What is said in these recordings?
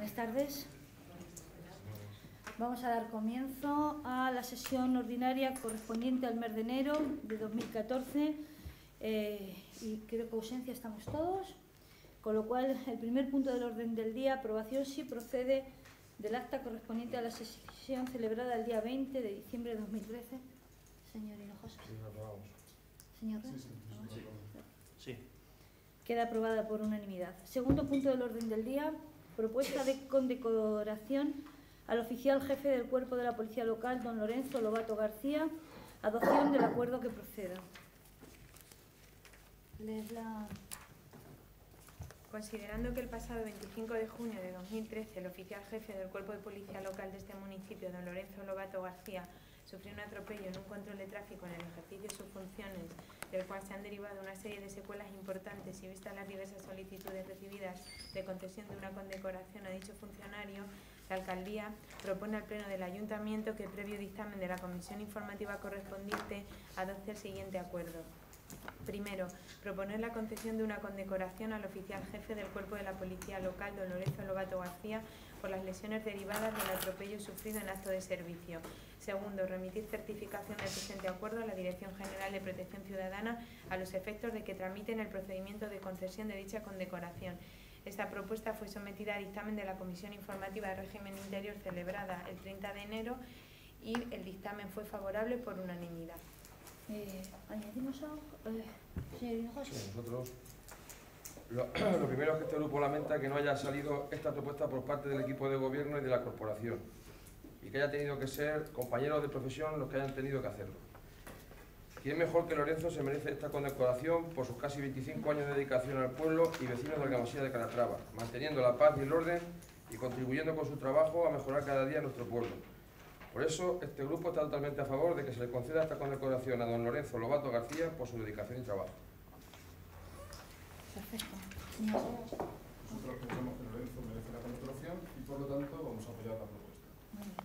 Buenas tardes. Vamos a dar comienzo a la sesión ordinaria correspondiente al mes de enero de 2014 y creo que ausencia estamos todos, con lo cual el primer punto del orden del día, aprobación si procede del acta correspondiente a la sesión celebrada el día 20 de diciembre de 2013. Señor Hinojosa. Sí, aprobamos. Señor Rey. Sí. Queda aprobada por unanimidad. Segundo punto del orden del día, propuesta de condecoración al oficial jefe del Cuerpo de la Policía Local, don Lorenzo Lobato García, adopción del acuerdo que proceda. Considerando que el pasado 25 de junio de 2013 el oficial jefe del Cuerpo de Policía Local de este municipio, don Lorenzo Lobato García, sufrió un atropello en un control de tráfico en el ejercicio de sus funciones, del cual se han derivado una serie de secuelas importantes y vistas las diversas solicitudes recibidas de concesión de una condecoración a dicho funcionario, la Alcaldía propone al Pleno del Ayuntamiento que, previo dictamen de la Comisión Informativa correspondiente, adopte el siguiente acuerdo. Primero, proponer la concesión de una condecoración al oficial jefe del Cuerpo de la Policía Local, don Lorenzo Lobato García, por las lesiones derivadas del atropello sufrido en acto de servicio. Segundo, remitir certificación del presente acuerdo a la Dirección General de Protección Ciudadana a los efectos de que tramiten el procedimiento de concesión de dicha condecoración. Esta propuesta fue sometida a dictamen de la Comisión Informativa de Régimen Interior celebrada el 30 de enero y el dictamen fue favorable por unanimidad. ¿Añadimos algo? Señor Hinojosa. Sí, nosotros lo primero es que este grupo lamenta que no haya salido esta propuesta por parte del equipo de gobierno y de la corporación y que haya tenido que ser compañeros de profesión los que hayan tenido que hacerlo. ¿Quién mejor que Lorenzo se merece esta condecoración por sus casi 25 años de dedicación al pueblo y vecinos de Argamasilla de Calatrava, manteniendo la paz y el orden y contribuyendo con su trabajo a mejorar cada día nuestro pueblo? Por eso, este grupo está totalmente a favor de que se le conceda esta condecoración a don Lorenzo Lobato García por su dedicación y trabajo. Perfecto. Nosotros pensamos que Lorenzo merece la condecoración y por lo tanto vamos a apoyar la propuesta.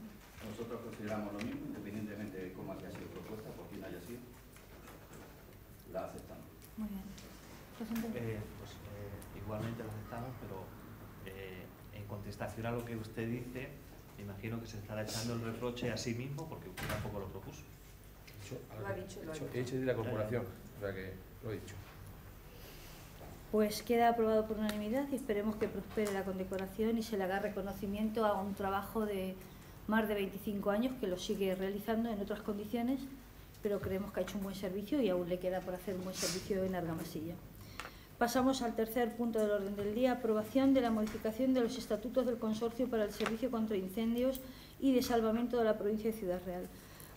Nosotros consideramos lo mismo, independientemente de cómo haya sido propuesta, por quién haya sido, la aceptamos. Muy bien. Igualmente la aceptamos, pero en contestación a lo que usted dice, imagino que se estará echando el reproche a sí mismo porque usted tampoco lo propuso. He dicho de la corporación, o sea que lo he dicho. Pues queda aprobado por unanimidad y esperemos que prospere la condecoración y se le haga reconocimiento a un trabajo de más de 25 años que lo sigue realizando en otras condiciones, pero creemos que ha hecho un buen servicio y aún le queda por hacer un buen servicio en Argamasilla. Pasamos al tercer punto del orden del día, aprobación de la modificación de los estatutos del Consorcio para el Servicio contra Incendios y de Salvamento de la provincia de Ciudad Real.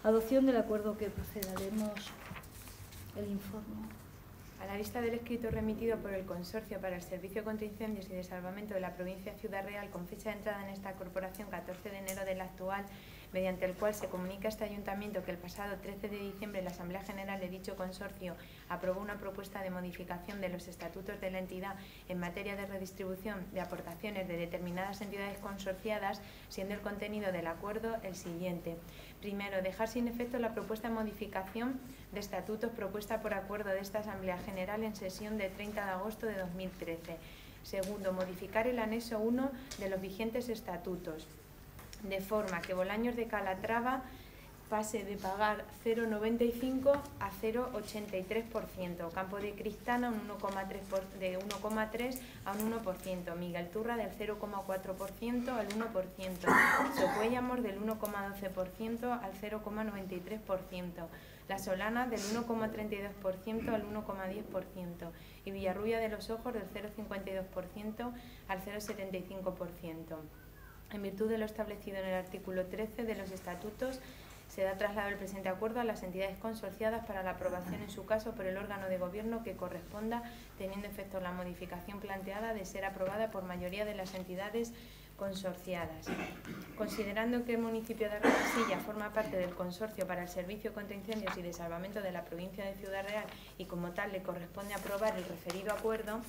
Adopción del acuerdo que proceda. Leemos el informe. A la vista del escrito remitido por el Consorcio para el Servicio contra Incendios y de Salvamento de la provincia de Ciudad Real con fecha de entrada en esta corporación 14 de enero del actual, mediante el cual se comunica a este ayuntamiento que el pasado 13 de diciembre la Asamblea General de dicho consorcio aprobó una propuesta de modificación de los estatutos de la entidad en materia de redistribución de aportaciones de determinadas entidades consorciadas, siendo el contenido del acuerdo el siguiente. Primero, dejar sin efecto la propuesta de modificación de estatutos propuesta por acuerdo de esta Asamblea General en sesión de 30 de agosto de 2013. Segundo, modificar el anexo 1 de los vigentes estatutos, de forma que Bolaños de Calatrava pase de pagar 0,95 a 0,83%, Campo de Cristana de 1,3 a un 1%, Miguel Turra del 0,4% al 1%, Socuéllamos del 1,12% al 0,93%, La Solana del 1,32% al 1,10% y Villarrubia de los Ojos del 0,52% al 0,75%. En virtud de lo establecido en el artículo 13 de los estatutos, se da traslado el presente acuerdo a las entidades consorciadas para la aprobación en su caso por el órgano de gobierno que corresponda, teniendo efecto la modificación planteada de ser aprobada por mayoría de las entidades consorciadas. Considerando que el municipio de Argamasilla forma parte del Consorcio para el Servicio contra Incendios y de Salvamento de la provincia de Ciudad Real y como tal le corresponde aprobar el referido acuerdo,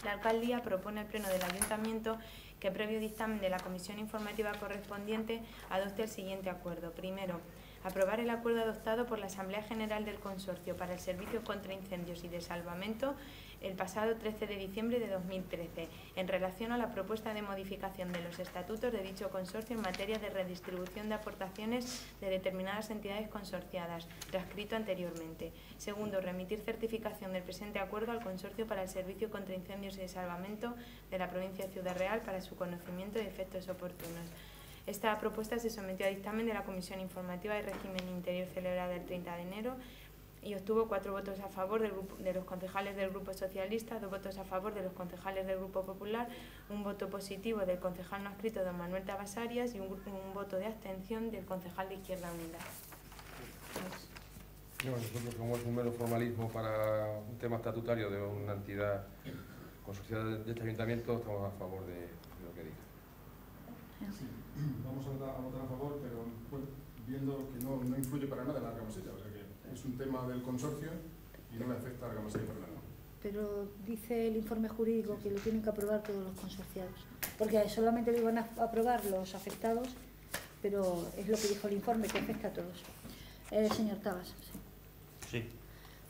la Alcaldía propone al Pleno del Ayuntamiento que, previo dictamen de la Comisión Informativa correspondiente, adopte el siguiente acuerdo. Primero, aprobar el acuerdo adoptado por la Asamblea General del Consorcio para el Servicio contra Incendios y de Salvamento el pasado 13 de diciembre de 2013, en relación a la propuesta de modificación de los estatutos de dicho consorcio en materia de redistribución de aportaciones de determinadas entidades consorciadas, transcrito anteriormente. Segundo, remitir certificación del presente acuerdo al Consorcio para el Servicio contra Incendios y de Salvamento de la provincia de Ciudad Real para su conocimiento y efectos oportunos. Esta propuesta se sometió a dictamen de la Comisión Informativa de Régimen Interior celebrada el 30 de enero y obtuvo 4 votos a favor de los concejales del Grupo Socialista, 2 votos a favor de los concejales del Grupo Popular, 1 voto positivo del concejal no adscrito don Manuel Tabas Arias y un voto de abstención del concejal de Izquierda Unida. No, nosotros, como es un mero formalismo para un tema estatutario de una entidad consorciada de este ayuntamiento, estamos a favor de lo que diga. Sí, vamos a votar a favor, pero bueno, viendo que no influye para nada en Argamasilla, o sea que es un tema del consorcio y no le afecta a Argamasilla para nada. Pero dice el informe jurídico que lo tienen que aprobar todos los consorciados, porque solamente lo iban a aprobar los afectados, pero es lo que dijo el informe, que afecta a todos. Señor Tabas. Sí.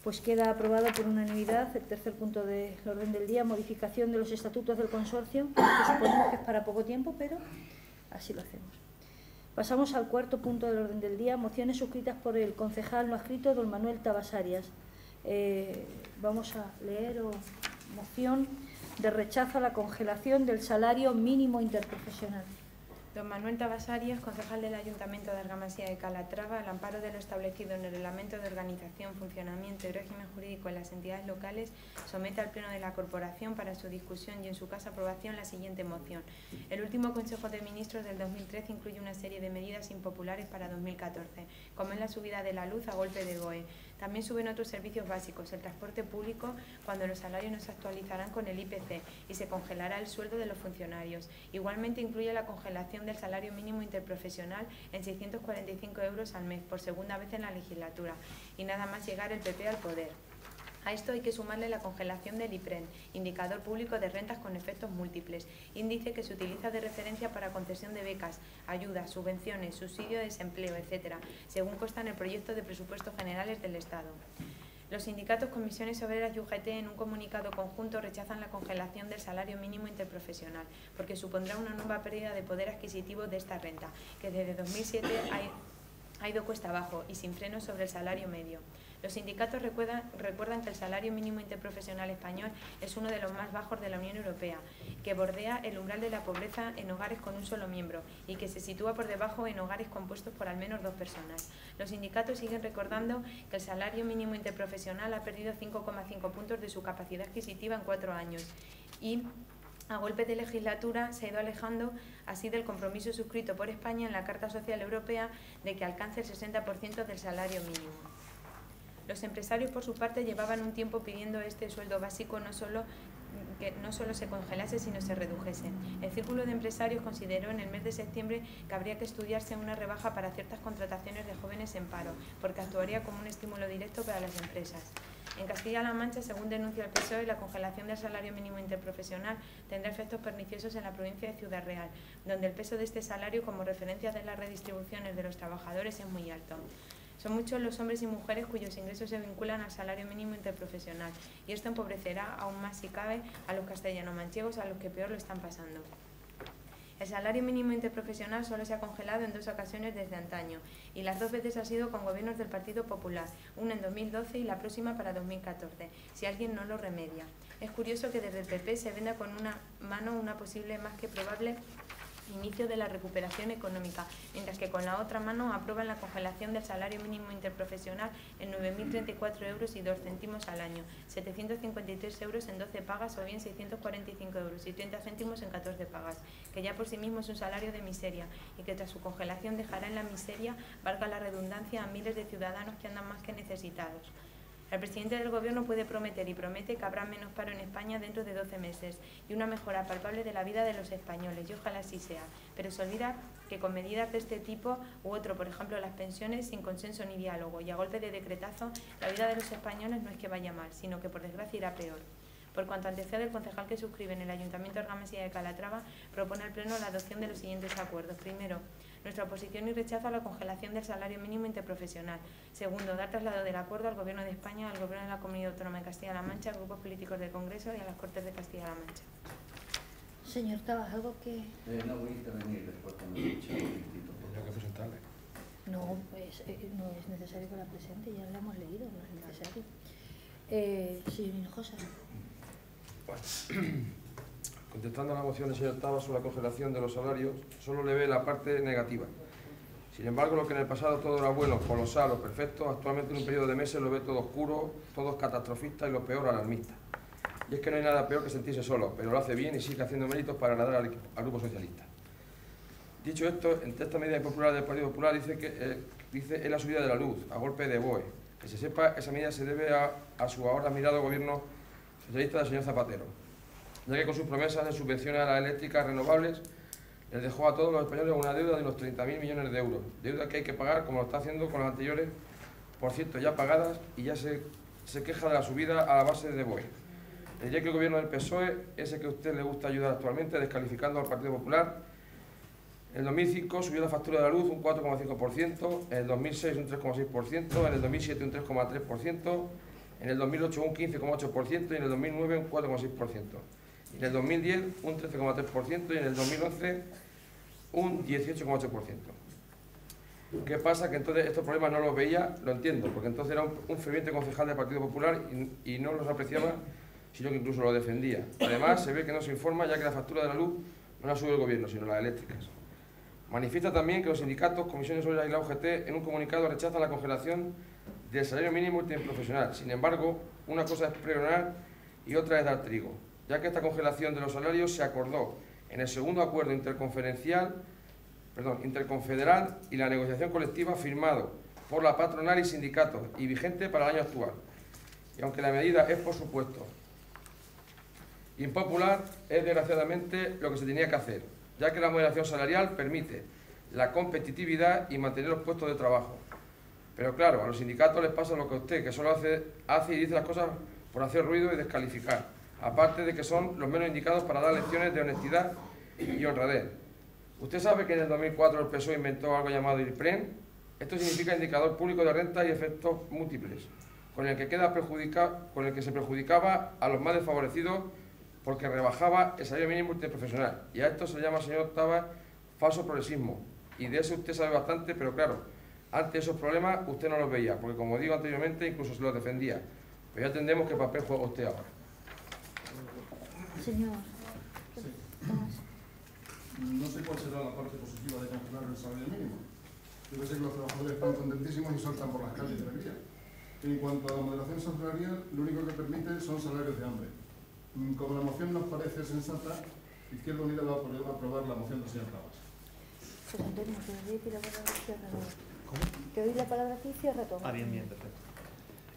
Pues queda aprobado por unanimidad el tercer punto del orden del día, modificación de los estatutos del consorcio, que suponemos que es para poco tiempo, pero así lo hacemos. Pasamos al cuarto punto del orden del día, mociones suscritas por el concejal no adscrito don Manuel Tabas Arias. Vamos a leer moción de rechazo a la congelación del salario mínimo interprofesional. Don Manuel Tabas Arias, concejal del Ayuntamiento de Argamasilla de Calatrava, al amparo de lo establecido en el Reglamento de Organización, Funcionamiento y Régimen Jurídico en las entidades locales, somete al Pleno de la Corporación para su discusión y en su caso aprobación la siguiente moción. El último Consejo de Ministros del 2013 incluye una serie de medidas impopulares para 2014, como es la subida de la luz a golpe de BOE. También suben otros servicios básicos, el transporte público, cuando los salarios no se actualizarán con el IPC y se congelará el sueldo de los funcionarios. Igualmente incluye la congelación del salario mínimo interprofesional en 645 euros al mes por segunda vez en la legislatura y nada más llegar el PP al poder. A esto hay que sumarle la congelación del IPREN, Indicador Público de Rentas con Efectos Múltiples, índice que se utiliza de referencia para concesión de becas, ayudas, subvenciones, subsidio de desempleo, etc., según consta en el proyecto de presupuestos generales del Estado. Los sindicatos, comisiones obreras y UGT en un comunicado conjunto rechazan la congelación del salario mínimo interprofesional porque supondrá una nueva pérdida de poder adquisitivo de esta renta, que desde 2007 ha ido cuesta abajo y sin freno sobre el salario medio. Los sindicatos recuerdan que el salario mínimo interprofesional español es uno de los más bajos de la Unión Europea, que bordea el umbral de la pobreza en hogares con un solo miembro y que se sitúa por debajo en hogares compuestos por al menos 2 personas. Los sindicatos siguen recordando que el salario mínimo interprofesional ha perdido 5,5 puntos de su capacidad adquisitiva en 4 años y a golpe de legislatura se ha ido alejando así del compromiso suscrito por España en la Carta Social Europea de que alcance el 60% del salario mínimo. Los empresarios, por su parte, llevaban un tiempo pidiendo este sueldo básico que no solo se congelase, sino se redujese. El Círculo de Empresarios consideró en el mes de septiembre que habría que estudiarse una rebaja para ciertas contrataciones de jóvenes en paro, porque actuaría como un estímulo directo para las empresas. En Castilla-La Mancha, según denuncia el PSOE, la congelación del salario mínimo interprofesional tendrá efectos perniciosos en la provincia de Ciudad Real, donde el peso de este salario como referencia de las redistribuciones de los trabajadores es muy alto. Son muchos los hombres y mujeres cuyos ingresos se vinculan al salario mínimo interprofesional y esto empobrecerá aún más, si cabe, a los castellano-manchegos, a los que peor lo están pasando. El salario mínimo interprofesional solo se ha congelado en 2 ocasiones desde antaño y las 2 veces ha sido con gobiernos del Partido Popular, una en 2012 y la próxima para 2014, si alguien no lo remedia. Es curioso que desde el PP se venda con una mano una posible más que probable inicio de la recuperación económica, mientras que con la otra mano aprueban la congelación del salario mínimo interprofesional en 9.034 euros y 2 céntimos al año, 753 euros en 12 pagas o bien 645 euros y 30 céntimos en 14 pagas, que ya por sí mismo es un salario de miseria y que tras su congelación dejará en la miseria, valga la redundancia, a miles de ciudadanos que andan más que necesitados. El presidente del Gobierno puede prometer y promete que habrá menos paro en España dentro de 12 meses y una mejora palpable de la vida de los españoles, y ojalá así sea, pero se olvida que con medidas de este tipo u otro, por ejemplo las pensiones, sin consenso ni diálogo y a golpe de decretazo, la vida de los españoles no es que vaya mal, sino que por desgracia irá peor. Por cuanto antecede, el concejal que suscribe en el Ayuntamiento de Argamasilla de Calatrava propone al Pleno la adopción de los siguientes acuerdos. Primero, nuestra oposición y rechazo a la congelación del salario mínimo interprofesional. Segundo, dar traslado del acuerdo al Gobierno de España, al Gobierno de la Comunidad Autónoma de Castilla-La Mancha, a grupos políticos del Congreso y a las Cortes de Castilla-La Mancha. Señor Tabas, ¿algo que...? No voy a intervenir después cuando he dicho el instituto. Tendría que presentarle. No, pues, no es necesario que la presente, ya la hemos leído, no es necesario. Señor Hinojosa. Bueno, contestando a la moción del señor Tabas sobre la congelación de los salarios, solo le ve la parte negativa. Sin embargo, lo que en el pasado todo era bueno, colosal o perfecto, actualmente en un periodo de meses lo ve todo oscuro, todo catastrofista y lo peor alarmista. Y es que no hay nada peor que sentirse solo, pero lo hace bien y sigue haciendo méritos para agradar al Grupo Socialista. Dicho esto, entre esta medida impopular del Partido Popular dice es la subida de la luz, a golpe de BOE. Que se sepa, esa medida se debe a su ahora admirado gobierno socialista del señor Zapatero, ya que con sus promesas de subvenciones a las eléctricas renovables les dejó a todos los españoles una deuda de unos 30.000 millones de euros, deuda que hay que pagar como lo está haciendo con las anteriores, por cierto ya pagadas, y ya se queja de la subida a la base de BOE. Ya que el gobierno del PSOE, ese que a usted le gusta ayudar actualmente, descalificando al Partido Popular, en el 2005 subió la factura de la luz un 4,5%, en el 2006 un 3,6%, en el 2007 un 3,3%, en el 2008 un 15,8% y en el 2009 un 4,6%. En el 2010 un 13,3% y en el 2011 un 18,8%. ¿Qué pasa? Que entonces estos problemas no los veía, lo entiendo, porque entonces era un ferviente concejal del Partido Popular y no los apreciaba, sino que incluso los defendía. Además, se ve que no se informa, ya que la factura de la luz no la sube el gobierno, sino las eléctricas. Manifiesta también que los sindicatos, comisiones obreras y la UGT en un comunicado rechazan la congelación del salario mínimo interprofesional. Sin embargo, una cosa es pregonar y otra es dar trigo, ya que esta congelación de los salarios se acordó en el segundo acuerdo interconfederal y la negociación colectiva firmado por la patronal y sindicatos y vigente para el año actual. Y aunque la medida es, por supuesto, impopular, es desgraciadamente lo que se tenía que hacer, ya que la moderación salarial permite la competitividad y mantener los puestos de trabajo. Pero claro, a los sindicatos les pasa lo que a usted, que solo hace y dice las cosas por hacer ruido y descalificar, aparte de que son los menos indicados para dar lecciones de honestidad y honradez. Usted sabe que en el 2004 el PSOE inventó algo llamado IRPREN. Esto significa Indicador Público de Renta y Efectos Múltiples, con el que se perjudicaba a los más desfavorecidos porque rebajaba el salario mínimo interprofesional. Y a esto se le llama, señor Tabas, falso progresismo. Y de eso usted sabe bastante, pero claro, ante esos problemas usted no los veía, porque como digo anteriormente, incluso se los defendía. Pero ya entendemos qué papel juega usted ahora. Señor. Sí. No sé cuál será la parte positiva de congelar el salario mínimo. Yo sé que los trabajadores están contentísimos y saltan por las calles de alegría. En cuanto a la moderación salarial, lo único que permite son salarios de hambre. Como la moción nos parece sensata, Izquierda Unida va a poder aprobar la moción del señor Tabas. Pues Antonio, te doy la palabra aquí y cierra todo. ¿Cómo? Te doy la palabra aquí y cierra todo. Bien, perfecto.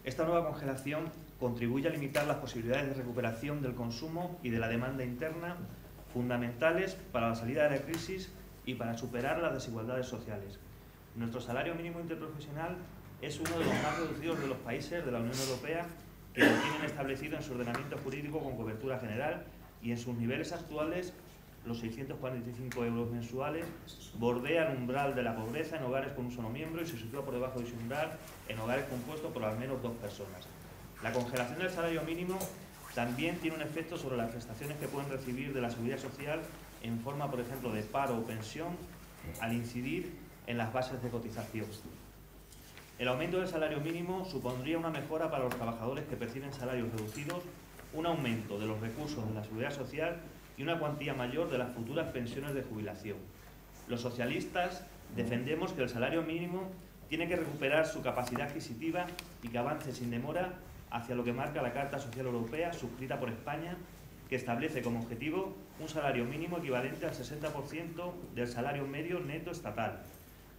Esta nueva congelación contribuye a limitar las posibilidades de recuperación del consumo y de la demanda interna, fundamentales para la salida de la crisis y para superar las desigualdades sociales. Nuestro salario mínimo interprofesional es uno de los más reducidos de los países de la Unión Europea que lo tienen establecido en su ordenamiento jurídico con cobertura general, y en sus niveles actuales los 645 euros mensuales bordea el umbral de la pobreza en hogares con un solo miembro y se sitúa por debajo de ese umbral en hogares compuestos por al menos 2 personas. La congelación del salario mínimo también tiene un efecto sobre las prestaciones que pueden recibir de la seguridad social en forma, por ejemplo, de paro o pensión, al incidir en las bases de cotización. El aumento del salario mínimo supondría una mejora para los trabajadores que perciben salarios reducidos, un aumento de los recursos de la seguridad social y una cuantía mayor de las futuras pensiones de jubilación. Los socialistas defendemos que el salario mínimo tiene que recuperar su capacidad adquisitiva y que avance sin demora hacia lo que marca la Carta Social Europea suscrita por España, que establece como objetivo un salario mínimo equivalente al 60% del salario medio neto estatal.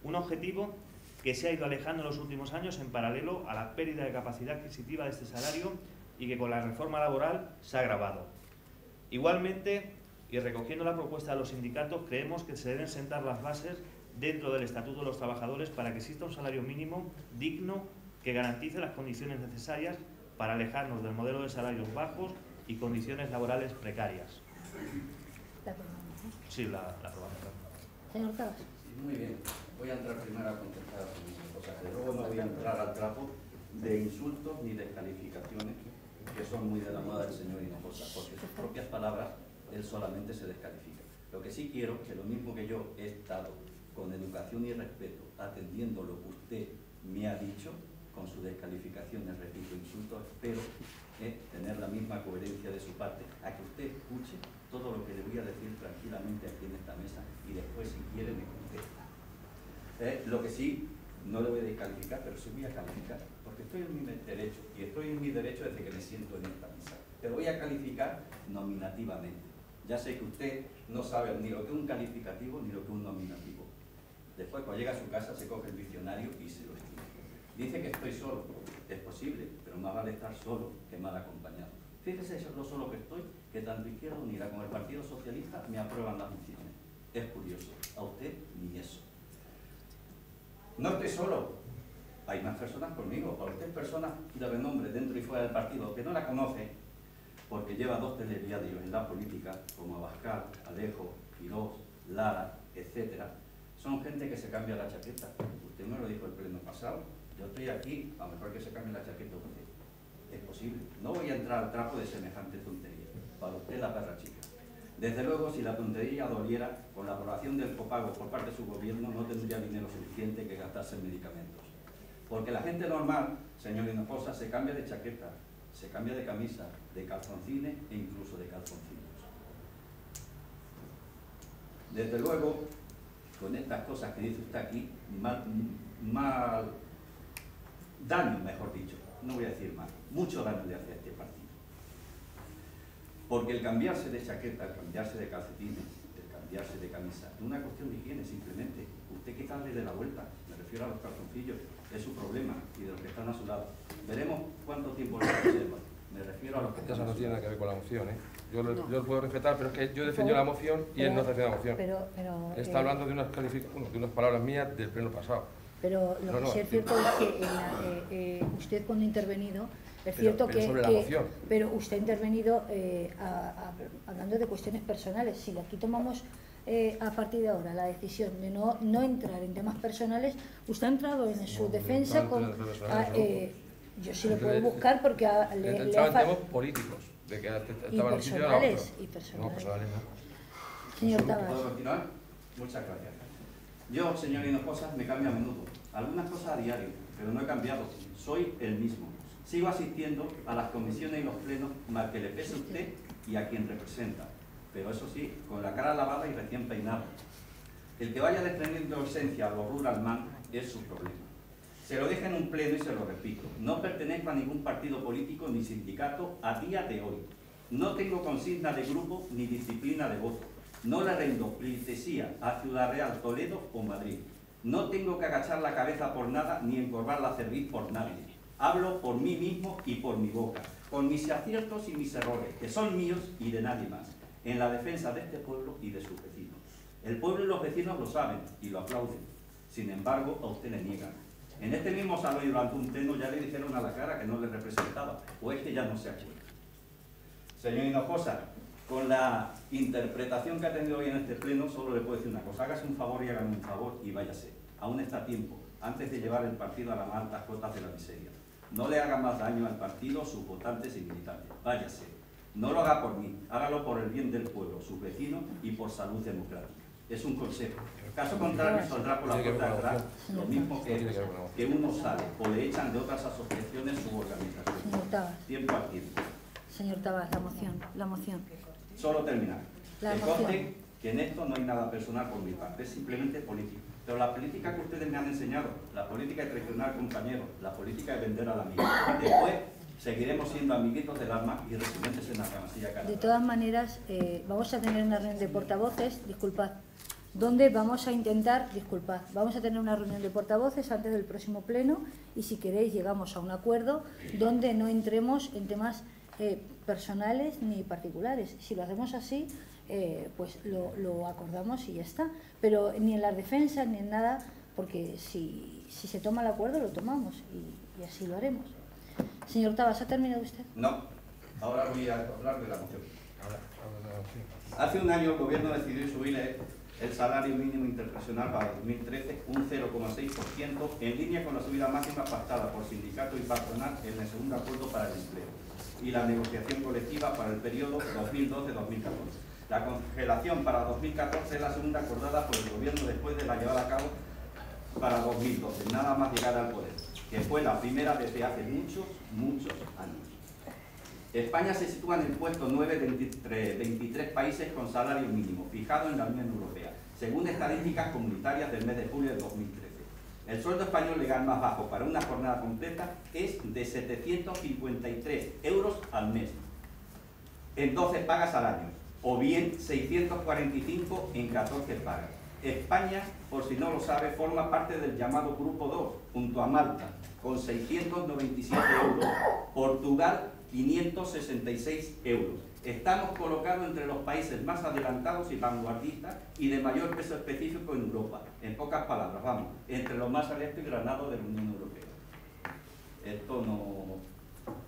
Un objetivo que se ha ido alejando en los últimos años en paralelo a la pérdida de capacidad adquisitiva de este salario y que con la reforma laboral se ha agravado. Igualmente, y recogiendo la propuesta de los sindicatos, creemos que se deben sentar las bases dentro del Estatuto de los Trabajadores para que exista un salario mínimo digno que garantice las condiciones necesarias para alejarnos del modelo de salarios bajos y condiciones laborales precarias. La aprobamos, ¿no? Sí, la aprobamos. Señor Tabas. Sí, muy bien. Voy a entrar primero a contestar a sus cosas. De luego no voy a entrar al trapo de insultos ni descalificaciones, que son muy de la moda del señor Hinojosa, porque sus propias palabras él solamente se descalifica. Lo que sí quiero, que lo mismo que yo he estado con educación y respeto atendiendo lo que usted me ha dicho, con sus descalificaciones, repito, insultos, espero tener la misma coherencia de su parte, a que usted escuche todo lo que le voy a decir tranquilamente aquí en esta mesa y después, si quiere, me contesta. Lo que sí, no le voy a descalificar, pero sí voy a calificar, porque estoy en mi derecho, y estoy en mi derecho desde que me siento en esta mesa. Pero voy a calificar nominativamente. Ya sé que usted no sabe ni lo que es un calificativo ni lo que es un nominativo. Después, cuando llega a su casa, se coge el diccionario y se lo escribe. Dice que estoy solo. Es posible, pero más vale estar solo que mal acompañado. Fíjese lo solo que estoy, que tanto Izquierda Unida como el Partido Socialista me aprueban las mociones. Es curioso. A usted ni eso. No estoy solo. Hay más personas conmigo. Para usted, personas de renombre dentro y fuera del partido que no la conoce, porque lleva 2 telediarios en la política, como Abascal, Alejo, Quirós, Lara, etcétera. Son gente que se cambia la chaqueta. Usted me lo dijo el pleno pasado. Yo estoy aquí, a lo mejor que se cambie la chaqueta usted. Es posible. No voy a entrar al trapo de semejante tontería. Para usted, la perra chica. Desde luego, si la tontería doliera, con la aprobación del copago por parte de su gobierno, no tendría dinero suficiente que gastarse en medicamentos. Porque la gente normal, señor Hinojosa, se cambia de chaqueta, se cambia de camisa, de calzoncines e incluso de calzoncillos. Desde luego, con estas cosas que dice usted aquí, mal daño, mejor dicho, no voy a decir mal, mucho daño le hace a este partido. Porque el cambiarse de chaqueta, el cambiarse de calcetines, el cambiarse de camisa, es una cuestión de higiene simplemente. Usted quizás le dé la vuelta, me refiero a los calzoncillos, es su problema y de los que están a su lado. Veremos cuánto tiempo lo conserva. Me refiero a los que están Eso a no su tiene nada lado. que ver con la moción, ¿eh? Yo No. lo puedo respetar, pero es que yo defendí la moción y él no defendió la moción. Pero, Está hablando de unas palabras mías del pleno pasado. Pero lo que sí es cierto es que usted cuando ha intervenido, es cierto pero que... sobre la moción. Pero usted ha intervenido hablando de cuestiones personales. Si aquí tomamos a partir de ahora la decisión de no entrar en temas personales, usted ha entrado en su defensa con... yo sí lo puedo buscar porque le Entraba en ha temas políticos, de que estaba en un sitio y era personales, otro. y personales. No, personales no. Señor Tabas. ¿Puedo continuar? Muchas gracias. Yo, señor Hinojosa, me cambio a menudo. Algunas cosas a diario, pero no he cambiado. Soy el mismo. Sigo asistiendo a las comisiones y los plenos, mal que le pese a usted y a quien representa. Pero eso sí, con la cara lavada y recién peinado. El que vaya desprendiendo esencia a los rural man es su problema. Se lo dije en un pleno y se lo repito. No pertenezco a ningún partido político ni sindicato a día de hoy. No tengo consigna de grupo ni disciplina de voto. No le rindo pleitesía a Ciudad Real, Toledo o Madrid. No tengo que agachar la cabeza por nada ni encorvar la cerviz por nadie. Hablo por mí mismo y por mi boca, con mis aciertos y mis errores, que son míos y de nadie más, en la defensa de este pueblo y de sus vecinos. El pueblo y los vecinos lo saben y lo aplauden. Sin embargo, a usted le niegan. En este mismo salón y durante un pleno ya le dijeron a la cara que no le representaba, o es que ya no se acuerda. Señor Hinojosa, con la interpretación que ha tenido hoy en este pleno, solo le puedo decir una cosa: hágase un favor y hágame un favor y váyase. Aún está a tiempo, antes de llevar el partido a las más altas cotas de la miseria. No le haga más daño al partido, sus votantes y militantes. Váyase. No lo haga por mí, hágalo por el bien del pueblo, sus vecinos y por salud democrática. Es un consejo. Caso contrario, saldrá por la puerta de atrás lo mismo que uno sale o le echan de otras asociaciones u organizaciones. Señor Tabas. Tiempo al tiempo. Señor Tabas, la moción. Solo terminar. La Que moción. conste que en esto no hay nada personal por mi parte, es simplemente político. Pero la política que ustedes me han enseñado, la política de traicionar compañeros, la política de vender al amigo, después seguiremos siendo amiguitos del alma y residentes en la Ramasilla Cara. De todas maneras, vamos a tener una reunión de portavoces, disculpad, donde vamos a intentar, vamos a tener una reunión de portavoces antes del próximo pleno y si queréis llegamos a un acuerdo donde no entremos en temas personales ni particulares. Si lo hacemos así, pues lo acordamos y ya está. Pero ni en las defensas ni en nada, porque si se toma el acuerdo lo tomamos y así lo haremos. Señor Tabas, ¿ha terminado usted? No, Ahora voy a hablar de la moción. Hace un año el Gobierno decidió subir el salario mínimo interprofesional para 2013 un 0,6%, en línea con la subida máxima pactada por sindicato y patronal en el segundo acuerdo para el empleo y la negociación colectiva para el periodo 2012-2014. La congelación para 2014 es la segunda acordada por el Gobierno después de la llevada a cabo para 2012, nada más llegar al poder, que fue la primera desde hace muchos años. España se sitúa en el puesto 9 de entre 23 países con salario mínimo, fijado en la Unión Europea, según estadísticas comunitarias del mes de julio de 2013. El sueldo español legal más bajo para una jornada completa es de 753 euros al mes, en 12 pagas al año, o bien 645 en 14 pagas. España, por si no lo sabe, forma parte del llamado Grupo 2, junto a Malta, con 697 euros, Portugal, 566 euros. Estamos colocados entre los países más adelantados y vanguardistas y de mayor peso específico en Europa. En pocas palabras, vamos, entre los más alertos y granados de la Unión Europea. Esto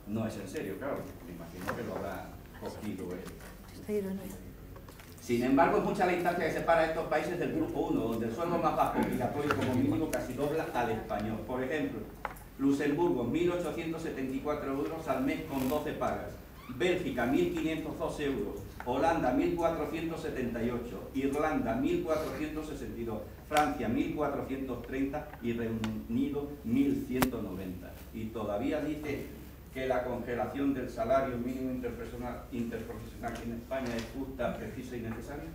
no es en serio, claro, me imagino que lo habrá cogido Esta ironía. Sin embargo, es mucha la distancia que separa a estos países del Grupo 1, donde el sueldo más bajo obligatorio como mínimo casi dobla al español. Por ejemplo, Luxemburgo, 1.874 euros al mes con 12 pagas. Bélgica, 1.502 euros. Holanda, 1.478. Irlanda, 1.462. Francia, 1.430. Y Reino Unido, 1.190. Y todavía dice que la congelación del salario mínimo interprofesional en España es justa, precisa y necesaria.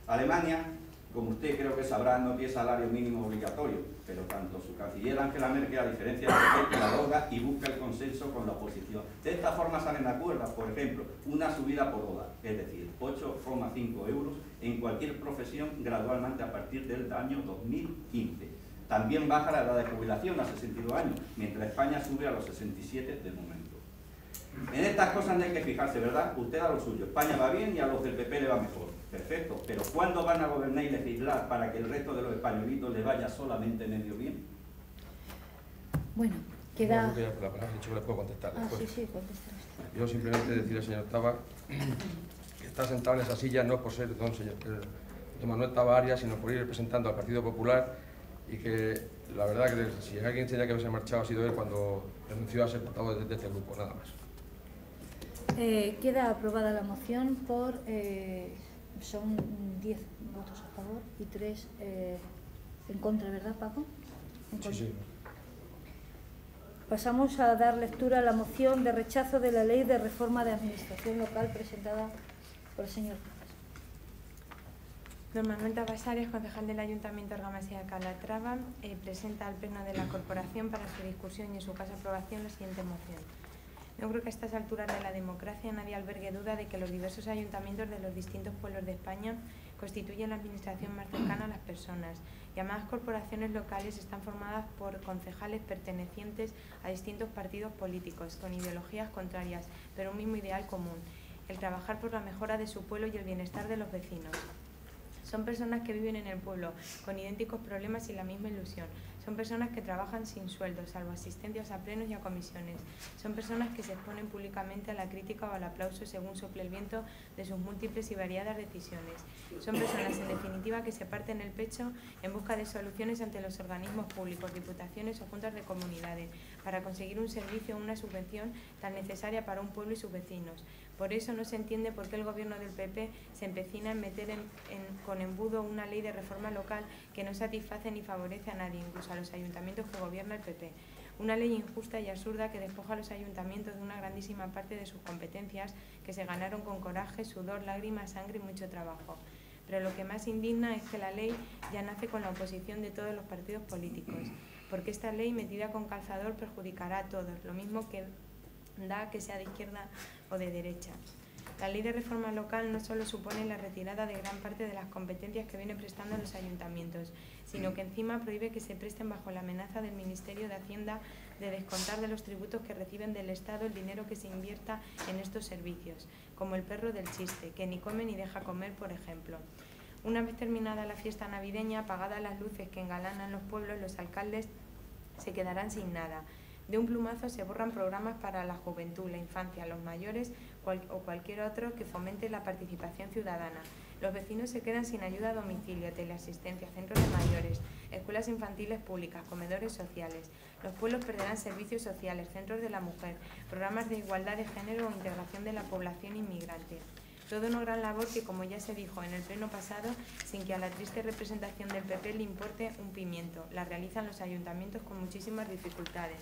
Alemania, como usted creo que sabrá, no tiene salario mínimo obligatorio, pero tanto su canciller Angela Merkel, a diferencia de Merkel, la logra y busca el consenso con la oposición. De esta forma salen acuerdos, por ejemplo, una subida por hora, es decir, 8,5 euros en cualquier profesión gradualmente a partir del año 2015. También baja la edad de jubilación a 62 años, mientras España sube a los 67 de momento. En estas cosas no hay que fijarse, ¿verdad? Usted a lo suyo. España va bien y a los del PP le va mejor. Perfecto. Pero ¿cuándo van a gobernar y legislar para que el resto de los españolitos le vaya solamente medio bien? Bueno, queda... No, la palabra, he dicho que le puedo contestar después. Sí, contestar usted. Yo simplemente decirle al señor Taba que está sentado en esa silla no por ser don Manuel Taba Arias, sino por ir representando al Partido Popular, y que la verdad que si alguien tenía que haberse marchado ha sido él cuando renunció a ser portavoz de este grupo, nada más. Queda aprobada la moción por... son 10 votos a favor y 3 en contra, ¿verdad, Paco? Sí. Pasamos a dar lectura a la moción de rechazo de la Ley de Reforma de Administración Local presentada por el señor Don Manuel Tabas Arias, concejal del Ayuntamiento de Argamasilla de Calatrava, presenta al Pleno de la Corporación para su discusión y en su caso aprobación la siguiente moción. No creo que a estas alturas de la democracia nadie albergue duda de que los diversos ayuntamientos de los distintos pueblos de España constituyen la administración más cercana a las personas. Llamadas corporaciones locales están formadas por concejales pertenecientes a distintos partidos políticos, con ideologías contrarias, pero un mismo ideal común: el trabajar por la mejora de su pueblo y el bienestar de los vecinos. Son personas que viven en el pueblo, con idénticos problemas y la misma ilusión. Son personas que trabajan sin sueldo, salvo asistencias a plenos y a comisiones. Son personas que se exponen públicamente a la crítica o al aplauso según sople el viento de sus múltiples y variadas decisiones. Son personas, en definitiva, que se parten el pecho en busca de soluciones ante los organismos públicos, diputaciones o juntas de comunidades, para conseguir un servicio o una subvención tan necesaria para un pueblo y sus vecinos. Por eso no se entiende por qué el Gobierno del PP se empecina en meter con embudo una ley de reforma local que no satisface ni favorece a nadie, incluso a los ayuntamientos que gobierna el PP. Una ley injusta y absurda que despoja a los ayuntamientos de una grandísima parte de sus competencias que se ganaron con coraje, sudor, lágrimas, sangre y mucho trabajo. Pero lo que más indigna es que la ley ya nace con la oposición de todos los partidos políticos, porque esta ley metida con calzador perjudicará a todos, lo mismo que da que sea de izquierda o de derecha. La ley de reforma local no solo supone la retirada de gran parte de las competencias que viene prestando a los ayuntamientos, sino que encima prohíbe que se presten bajo la amenaza del Ministerio de Hacienda de descontar de los tributos que reciben del Estado el dinero que se invierta en estos servicios, como el perro del chiste, que ni come ni deja comer, por ejemplo. Una vez terminada la fiesta navideña, apagadas las luces que engalanan los pueblos, los alcaldes se quedarán sin nada. De un plumazo se borran programas para la juventud, la infancia, los mayores o cualquier otro que fomente la participación ciudadana. Los vecinos se quedan sin ayuda a domicilio, teleasistencia, centros de mayores, escuelas infantiles públicas, comedores sociales. Los pueblos perderán servicios sociales, centros de la mujer, programas de igualdad de género o integración de la población inmigrante. Toda una gran labor que, como ya se dijo en el pleno pasado, sin que a la triste representación del PP le importe un pimiento, la realizan los ayuntamientos con muchísimas dificultades,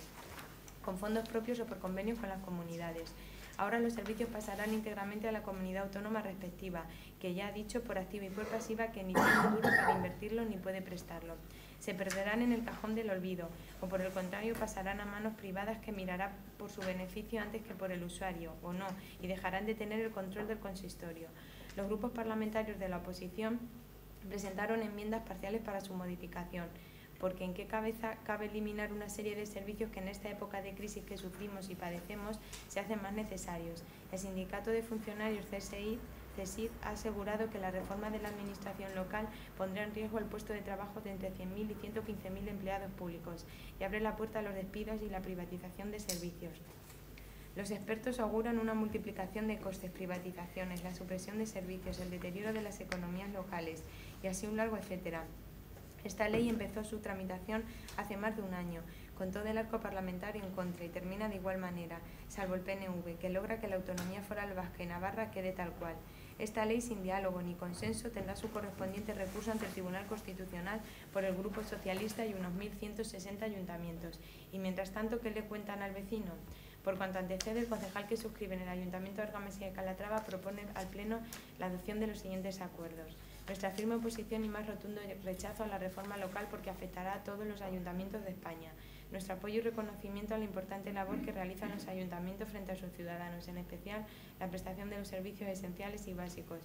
con fondos propios o por convenios con las comunidades. Ahora los servicios pasarán íntegramente a la comunidad autónoma respectiva, que ya ha dicho por activa y por pasiva que ni tiene un duro para invertirlo ni puede prestarlo. Se perderán en el cajón del olvido, o por el contrario pasarán a manos privadas que mirará por su beneficio antes que por el usuario, o no, y dejarán de tener el control del consistorio. Los grupos parlamentarios de la oposición presentaron enmiendas parciales para su modificación, porque en qué cabeza cabe eliminar una serie de servicios que en esta época de crisis que sufrimos y padecemos se hacen más necesarios. El Sindicato de Funcionarios CESID ha asegurado que la reforma de la administración local pondrá en riesgo el puesto de trabajo de entre 100.000 y 115.000 empleados públicos y abre la puerta a los despidos y la privatización de servicios. Los expertos auguran una multiplicación de costes, privatizaciones, la supresión de servicios, el deterioro de las economías locales y así un largo etcétera. Esta ley empezó su tramitación hace más de un año, con todo el arco parlamentario en contra y termina de igual manera, salvo el PNV, que logra que la autonomía foral vasca y Navarra quede tal cual. Esta ley, sin diálogo ni consenso, tendrá su correspondiente recurso ante el Tribunal Constitucional por el Grupo Socialista y unos 1.160 ayuntamientos. Y mientras tanto, ¿qué le cuentan al vecino? Por cuanto antecede, el concejal que suscribe en el Ayuntamiento de Argamasilla de Calatrava propone al Pleno la adopción de los siguientes acuerdos. Nuestra firme oposición y más rotundo rechazo a la reforma local porque afectará a todos los ayuntamientos de España. Nuestro apoyo y reconocimiento a la importante labor que realizan los ayuntamientos frente a sus ciudadanos, en especial la prestación de los servicios esenciales y básicos.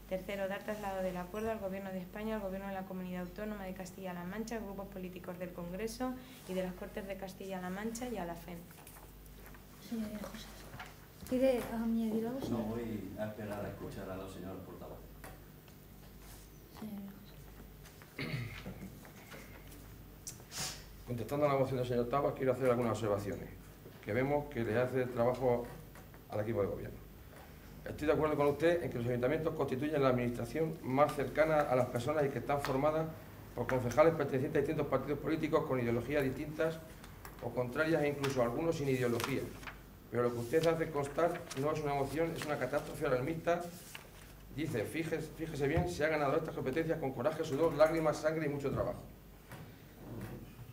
Tercero, dar traslado del acuerdo al Gobierno de España, al Gobierno de la Comunidad Autónoma de Castilla-La Mancha, grupos políticos del Congreso y de las Cortes de Castilla-La Mancha y a la FEM. Señora José, ¿quiere añadir algo? No, voy a esperar a escuchar a los señores portavoces. Contestando a la moción del señor Tabas, quiero hacer algunas observaciones que vemos que le hace trabajo al equipo de gobierno. Estoy de acuerdo con usted en que los ayuntamientos constituyen la administración más cercana a las personas y que están formadas por concejales pertenecientes a distintos partidos políticos con ideologías distintas o contrarias e incluso algunos sin ideología. Pero lo que usted hace constar no es una moción, es una catástrofe alarmista. Dice, fíjese bien, se ha ganado estas competencias con coraje, sudor, lágrimas, sangre y mucho trabajo.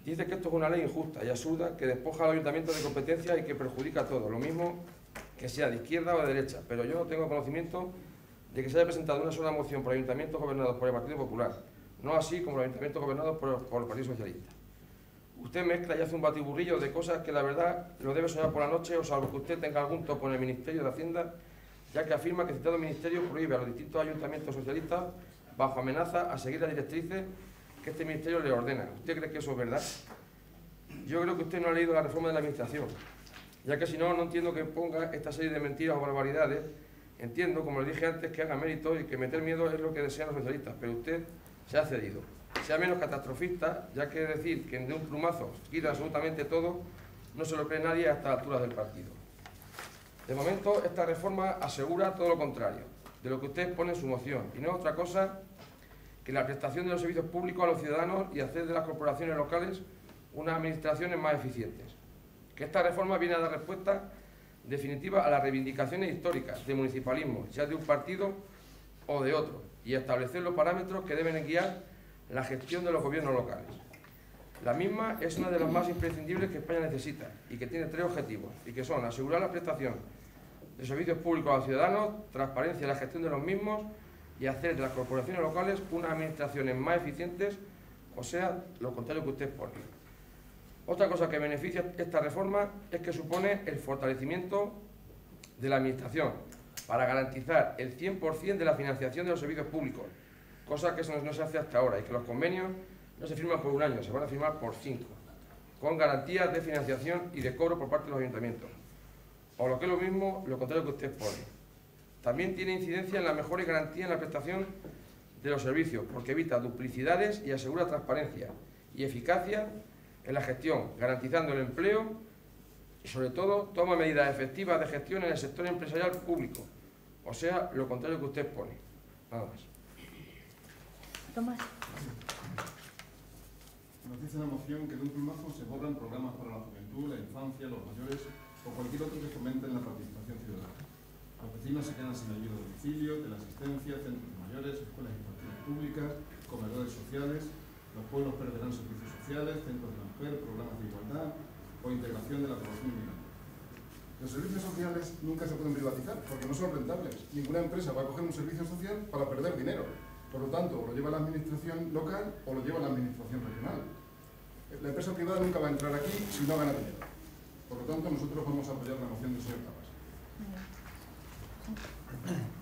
Dice que esto es una ley injusta y absurda que despoja al ayuntamiento de competencias y que perjudica a todos, lo mismo que sea de izquierda o de derecha, pero yo no tengo conocimiento de que se haya presentado una sola moción por ayuntamientos gobernados por el Partido Popular, no así como los ayuntamientos gobernados por el Partido Socialista. Usted mezcla y hace un batiburrillo de cosas que la verdad lo debe soñar por la noche, o salvo que usted tenga algún topo en el Ministerio de Hacienda, ya que afirma que el citado ministerio prohíbe a los distintos ayuntamientos socialistas, bajo amenaza, a seguir las directrices que este ministerio le ordena. ¿Usted cree que eso es verdad? Yo creo que usted no ha leído la reforma de la administración, ya que si no, no entiendo que ponga esta serie de mentiras o barbaridades. Entiendo, como le dije antes, que haga mérito y que meter miedo es lo que desean los socialistas, pero usted se ha cedido. Sea menos catastrofista, ya que decir que de un plumazo quita absolutamente todo, no se lo cree nadie a estas alturas del partido. De momento, esta reforma asegura todo lo contrario de lo que usted pone en su moción, y no es otra cosa que la prestación de los servicios públicos a los ciudadanos y hacer de las corporaciones locales unas administraciones más eficientes. Que esta reforma viene a dar respuesta definitiva a las reivindicaciones históricas de municipalismo, ya de un partido o de otro, y establecer los parámetros que deben guiar la gestión de los gobiernos locales. La misma es una de las más imprescindibles que España necesita y que tiene tres objetivos, y que son asegurar la prestación de servicios públicos a los ciudadanos, transparencia en la gestión de los mismos y hacer de las corporaciones locales unas administraciones más eficientes, o sea, lo contrario que usted pone. Otra cosa que beneficia esta reforma es que supone el fortalecimiento de la administración para garantizar el 100% de la financiación de los servicios públicos, cosa que no se hace hasta ahora, y que los convenios no se firman por un año, se van a firmar por 5, con garantías de financiación y de cobro por parte de los ayuntamientos. O lo que es lo mismo, lo contrario que usted pone. También tiene incidencia en la mejora y garantía en la prestación de los servicios, porque evita duplicidades y asegura transparencia y eficacia en la gestión, garantizando el empleo y sobre todo toma medidas efectivas de gestión en el sector empresarial público, o sea, lo contrario que usted pone. Nada más. Tomás. Nos dice la moción que de un plumazo se borran programas para la juventud, la infancia, los mayores o cualquier otro que fomente la participación ciudadana. Los vecinos se quedan sin ayuda a domicilio, teleasistencia, centros de mayores, escuelas infantiles públicas, comedores sociales, los pueblos perderán servicios sociales, centros de la mujer, programas de igualdad o integración de la población inmigrante. Los servicios sociales nunca se pueden privatizar porque no son rentables. Ninguna empresa va a coger un servicio social para perder dinero. Por lo tanto, o lo lleva la administración local o lo lleva la administración regional. La empresa privada nunca va a entrar aquí si no gana dinero. Por lo tanto, nosotros vamos a apoyar la moción del señor Tabas.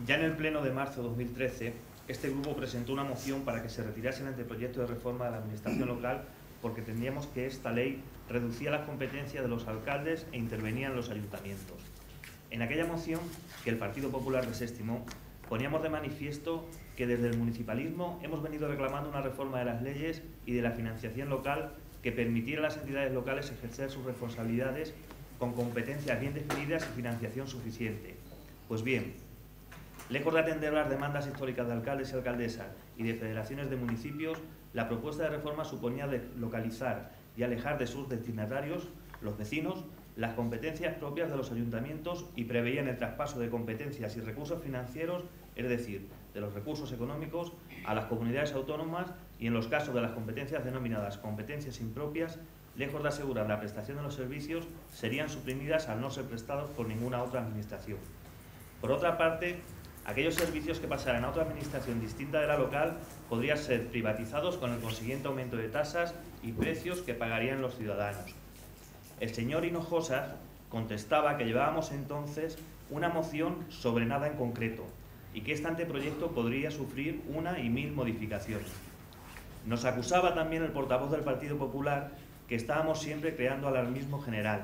Ya en el pleno de marzo de 2013, este grupo presentó una moción para que se retirase el anteproyecto de reforma de la administración local porque entendíamos que esta ley reducía las competencias de los alcaldes e intervenía en los ayuntamientos. En aquella moción, que el Partido Popular desestimó, poníamos de manifiesto que desde el municipalismo hemos venido reclamando una reforma de las leyes y de la financiación local que permitiera a las entidades locales ejercer sus responsabilidades con competencias bien definidas y financiación suficiente. Pues bien, lejos de atender las demandas históricas de alcaldes y alcaldesas y de federaciones de municipios, la propuesta de reforma suponía localizar y alejar de sus destinatarios, los vecinos, las competencias propias de los ayuntamientos y preveían el traspaso de competencias y recursos financieros, es decir, de los recursos económicos, a las comunidades autónomas y en los casos de las competencias denominadas competencias impropias, lejos de asegurar la prestación de los servicios, serían suprimidas al no ser prestados por ninguna otra administración. Por otra parte, aquellos servicios que pasaran a otra administración distinta de la local podrían ser privatizados con el consiguiente aumento de tasas y precios que pagarían los ciudadanos. El señor Hinojosa contestaba que llevábamos entonces una moción sobre nada en concreto y que este anteproyecto podría sufrir 1 y 1000 modificaciones. Nos acusaba también el portavoz del Partido Popular que estábamos siempre creando alarmismo general.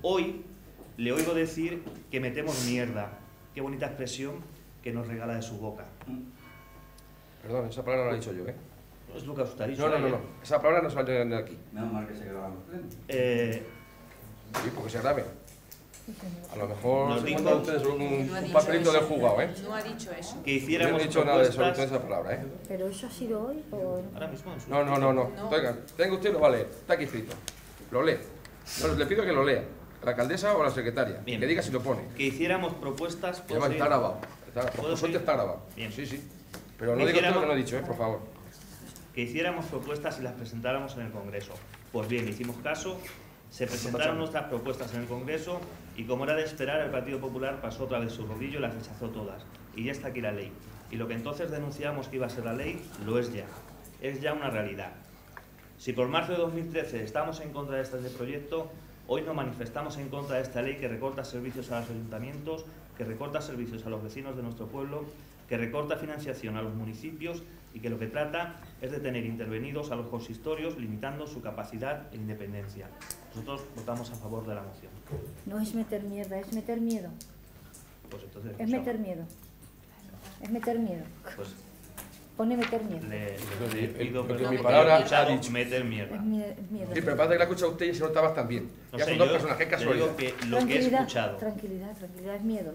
Hoy le oigo decir que metemos mierda. Qué bonita expresión que nos regala de su boca. Perdón, esa palabra no la he dicho yo, ¿eh? Es lo que usted ha dicho. No. Esa palabra no se va a tener de aquí. Menos mal que se graban los plenos. Sí, porque se grabe. A lo mejor Nos se dijo- encuentran ustedes un papelito del juzgado, ¿eh? No ha dicho eso. Que Yo hiciéramos no he dicho nada de propuestas... esa palabra, ¿eh? ¿Pero eso ha sido hoy o...? Ahora mismo en su... No. No. Tenga usted, lo va a leer. Está aquí escrito. Lo lee. No, le pido que lo lea. La alcaldesa o la secretaria. Bien. Que diga si lo pone. Que hiciéramos propuestas... Que va, está grabado. Por ¿Puedo suerte seguir? está grabado. Bien. Sí. Pero no Que digo todo lo hiciéramos- que no he dicho, por favor. Que hiciéramos propuestas y las presentáramos en el Congreso. Pues bien, hicimos caso, se presentaron nuestras propuestas en el Congreso y como era de esperar, el Partido Popular pasó otra vez su rodillo y las rechazó todas. Y ya está aquí la ley. Y lo que entonces denunciábamos que iba a ser la ley, lo es ya. Es ya una realidad. Si por marzo de 2013 estamos en contra de este proyecto, hoy nos manifestamos en contra de esta ley que recorta servicios a los ayuntamientos, que recorta servicios a los vecinos de nuestro pueblo, que recorta financiación a los municipios y que lo que trata es de tener intervenidos a los consistorios limitando su capacidad e independencia. Nosotros votamos a favor de la moción. No es meter mierda, es meter miedo. Pues entonces, Es meter miedo. Es meter miedo. pues Pone meter miedo. le pido Lo que perdón mi porque palabra he escuchado ha dicho. meter mierda. Es miedo. Sí, pero parece que la escucha usted y el señor Tabas también. No Ya sé, son dos yo personas, qué le casualidad. digo que lo que he escuchado. Tranquilidad, es miedo.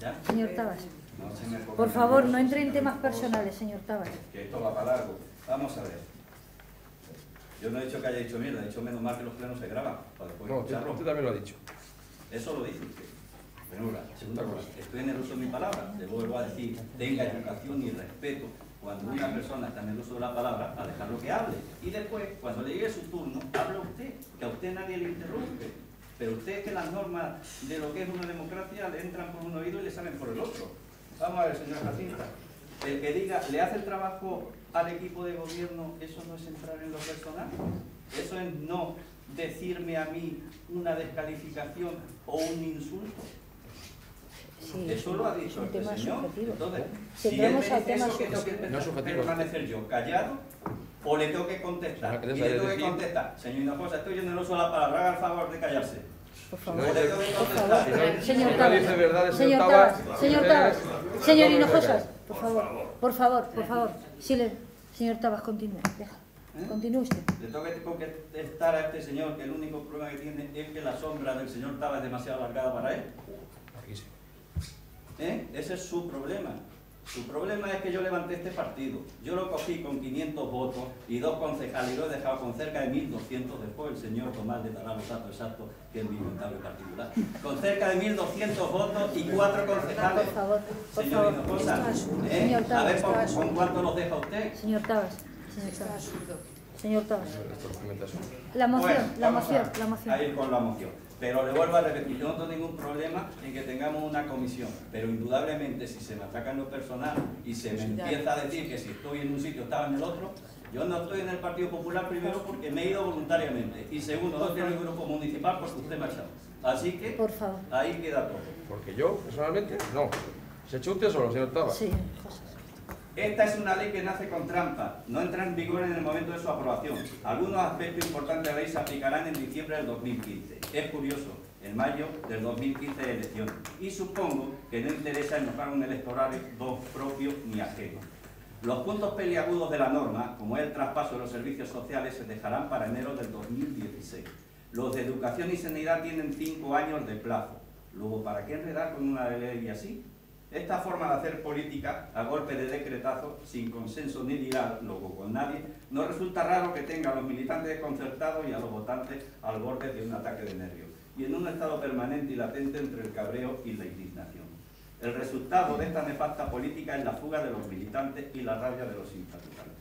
¿Ya? Señor Tabas, No se me ponga por favor, no nervioso, entre en señor temas Hinojosa, personales, señor Tabas. Que esto va para largo. Vamos a ver. Yo no he dicho que haya dicho mierda, he dicho menos mal que los plenos se graban. Para después No, usted escucharlo. también lo ha dicho. Eso lo dice usted. Primera. Segunda cosa, estoy en el uso de mi palabra. Le vuelvo a decir, tenga educación y respeto cuando una persona está en el uso de la palabra, a dejarlo que hable. Y después, cuando le llegue su turno, habla usted, que a usted nadie le interrumpe. Pero usted es que las normas de lo que es una democracia le entran por un oído y le salen por el otro. Vamos a ver, señor Jacinta. El que diga, le hace el trabajo al equipo de gobierno, eso no es entrar en lo personal. Eso es no decirme a mí una descalificación o un insulto. Sí, Eso lo ha es dicho un este tema señor. subjetivo. Entonces, Si si él me entramos al dice tema eso, que tengo subjetivo. que No es subjetivo. permanecer yo callado o le tengo que No, contestar. que Y te le tengo sabes que decir. contestar. Señor Hinojosa, estoy yo en el uso de la palabra, haga el favor de callarse. Por O favor. le tengo que Por contestar. favor, Si señor no Tabas, dice verdades, señor señor Tabas, Tabas, señor ustedes- Tabas, señor no me Hinojosas, callan. por favor, señor Tabas, continúe, deja. Continúe usted. Le tengo que contestar a este señor que el único problema que tiene es que la sombra del señor Taba es demasiado alargada para él. Aquí sí. Ese es su problema. Su problema es que yo levanté este partido. Yo lo cogí con 500 votos y 2 concejales y lo he dejado con cerca de 1.200. Después el señor Tomás le dará los datos exactos, que es mi inventario particular. Con cerca de 1.200 votos y 4 concejales. Por favor, Señor Hinojosa, Señor Tabas, a ver con cuánto los deja usted. Señor Tabas, señor Tabas. Esto realmente es un- La moción, Bueno, la vamos moción, a- la moción. A ir con la moción. Pero le vuelvo a repetir, yo no tengo ningún problema en que tengamos una comisión, pero indudablemente si se me ataca en lo personal y se me empieza a decir que si estoy en un sitio estaba en el otro, yo no estoy en el Partido Popular primero porque me he ido voluntariamente y segundo, no estoy en el grupo municipal porque usted me ha echado. Así que Por favor. ahí queda todo. Porque yo, personalmente, no. ¿Se echó usted solo, señor Taba? Sí, José. Esta es una ley que nace con trampa, no entra en vigor en el momento de su aprobación. Algunos aspectos importantes de la ley se aplicarán en diciembre del 2015. Es curioso, en mayo del 2015 hay elecciones. Y supongo que no interesa enojar un electorado propio ni ajeno. Los puntos peliagudos de la norma, como es el traspaso de los servicios sociales, se dejarán para enero del 2016. Los de educación y sanidad tienen 5 años de plazo. Luego, ¿para qué enredar con una ley así? Esta forma de hacer política a golpe de decretazo, sin consenso ni diálogo con nadie, no resulta raro que tenga a los militantes desconcertados y a los votantes al borde de un ataque de nervios, y en un estado permanente y latente entre el cabreo y la indignación. El resultado de esta nefasta política es la fuga de los militantes y la rabia de los simpatizantes.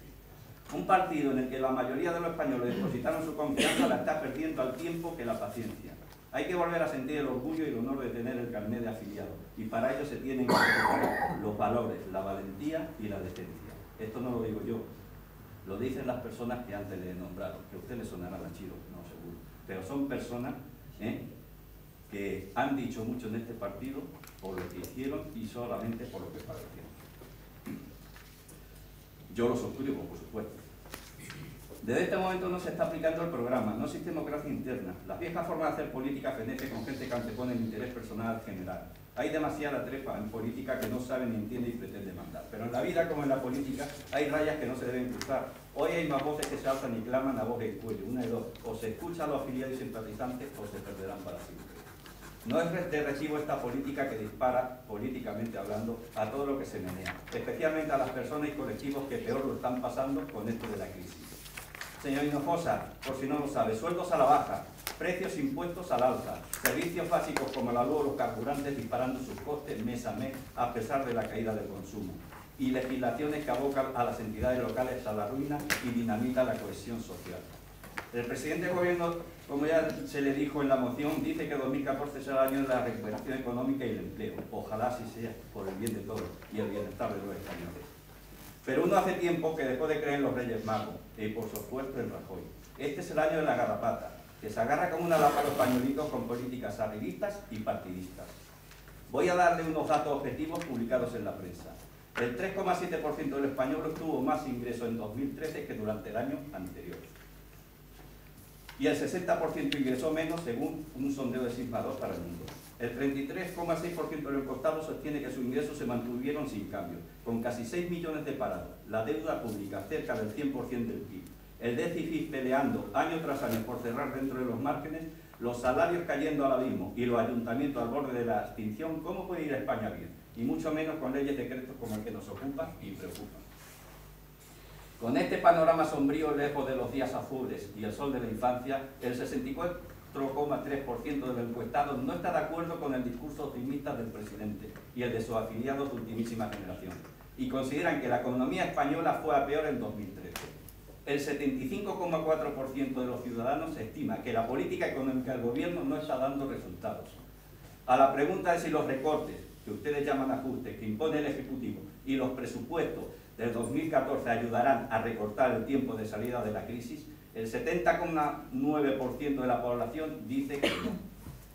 Un partido en el que la mayoría de los españoles depositaron su confianza la está perdiendo al tiempo que la paciencia. Hay que volver a sentir el orgullo y el honor de tener el carnet de afiliado, y para ello se tienen que recuperar los valores, la valentía y la decencia. Esto no lo digo yo, lo dicen las personas que antes le he nombrado, que a usted le sonará la chiro, no seguro, pero son personas que han dicho mucho en este partido por lo que hicieron y solamente por lo que padecieron. Yo lo suscribo, por supuesto. Desde este momento no se está aplicando el programa, no existe democracia interna. La vieja forma de hacer política fenece con gente que antepone el interés personal general. Hay demasiada trepa en política que no sabe ni entiende y pretende mandar. Pero en la vida, como en la política, hay rayas que no se deben cruzar. Hoy hay más voces que se alzan y claman a voz en cuello, una de dos. O se escucha a los afiliados y simpatizantes o se perderán para siempre. No es de recibo esta política que dispara, políticamente hablando, a todo lo que se menea, especialmente a las personas y colectivos que peor lo están pasando con esto de la crisis. Señor Hinojosa, por si no lo sabe, sueldos a la baja, precios impuestos al alza, servicios básicos como la luz o los carburantes disparando sus costes mes a mes a pesar de la caída del consumo, y legislaciones que abocan a las entidades locales a la ruina y dinamitan la cohesión social. El presidente del gobierno, como ya se le dijo en la moción, dice que 2014 será el año de la recuperación económica y el empleo. Ojalá así sea, por el bien de todos y el bienestar de los españoles. Pero uno hace tiempo que dejó de creer en los Reyes Magos, y por supuesto en Rajoy. Este es el año de la garrapata, que se agarra como una lapa a los pañuelitos con políticas arribistas y partidistas. Voy a darle unos datos objetivos publicados en la prensa. El 3,7% del español tuvo más ingresos en 2013 que durante el año anterior. Y el 60% ingresó menos según un sondeo de Sigma 2 para el mundo. El 33,6% de los encuestados sostiene que sus ingresos se mantuvieron sin cambio, con casi 6 millones de parados, la deuda pública cerca del 100% del PIB, el déficit peleando año tras año por cerrar dentro de los márgenes, los salarios cayendo al abismo y los ayuntamientos al borde de la extinción. ¿Cómo puede ir a España bien? Y mucho menos con leyes decretos como el que nos ocupa y preocupa. Con este panorama sombrío, lejos de los días azules y el sol de la infancia, el 64,3% de los encuestados no está de acuerdo con el discurso optimista del presidente y el de sus afiliados de ultimísima generación, y consideran que la economía española fue a peor en 2013. El 75,4% de los ciudadanos estima que la política económica del gobierno no está dando resultados. A la pregunta de si los recortes, que ustedes llaman ajustes, que impone el Ejecutivo, y los presupuestos del 2014 ayudarán a recortar el tiempo de salida de la crisis, el 70,9% de la población dice que no.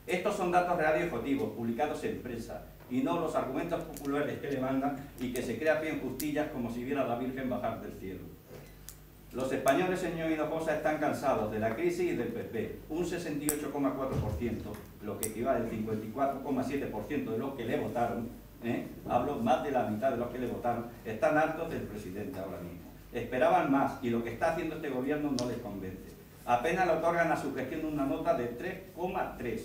Estos son datos reales y objetivos, publicados en prensa, y no los argumentos populares que le mandan y que se crea pie en justillas como si viera a la Virgen bajar del cielo. Los españoles, señor Hinojosa, están cansados de la crisis y del PP. Un 68,4%, lo que equivale al 54,7% de los que le votaron, hablo más de la mitad de los que le votaron, están hartos del presidente ahora mismo. Esperaban más y lo que está haciendo este gobierno no les convence. Apenas le otorgan a su gestión una nota de 3,3.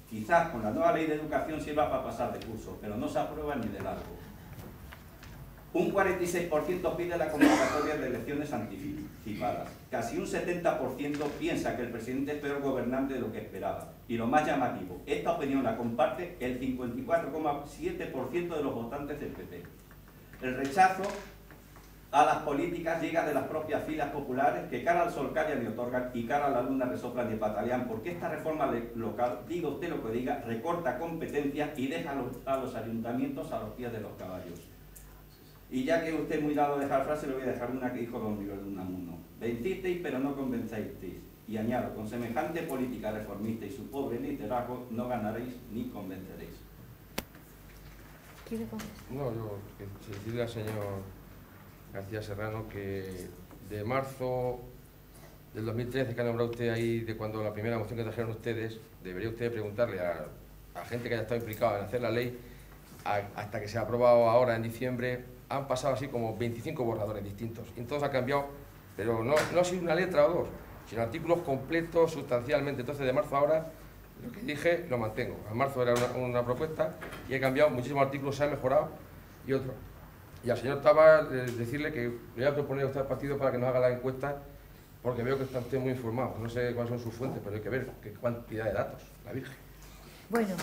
Quizás con la nueva ley de educación sirva para pasar de curso, pero no se aprueba ni de largo. Un 46% pide la convocatoria de elecciones anticipadas. Casi un 70% piensa que el presidente es peor gobernante de lo que esperaba. Y lo más llamativo, esta opinión la comparte el 54,7% de los votantes del PP. El rechazo a las políticas llega de las propias filas populares que cara al sol callan y otorgan y cara a la luna resoplan y patalean, porque esta reforma local, diga usted lo que diga, recorta competencias y deja a los ayuntamientos a los pies de los caballos. Y ya que usted es muy dado a dejar frase, le voy a dejar una que dijo don Miguel de Unamuno. Vencisteis pero no convencisteis. Y añado, con semejante política reformista y su pobre liderazgo no ganaréis ni convenceréis. ¿Quiere contestar? No, yo decirle al señor García Serrano que de marzo del 2013, que ha nombrado usted ahí, de cuando la primera moción que trajeron ustedes, debería usted preguntarle a gente que haya estado implicada en hacer la ley, hasta que se ha aprobado ahora en diciembre, han pasado así como 25 borradores distintos. Y entonces ha cambiado, pero no ha sido una letra o dos, sino artículos completos sustancialmente. Entonces de marzo a ahora, lo que dije lo mantengo. En marzo era una propuesta y he cambiado muchísimos artículos, se ha mejorado y otros. Y al señor Tabas decirle que le voy a proponer a usted al partido para que nos haga la encuesta, porque veo que está usted muy informado. No sé cuáles son sus fuentes, pero hay que ver qué cantidad de datos, la Virgen. Bueno,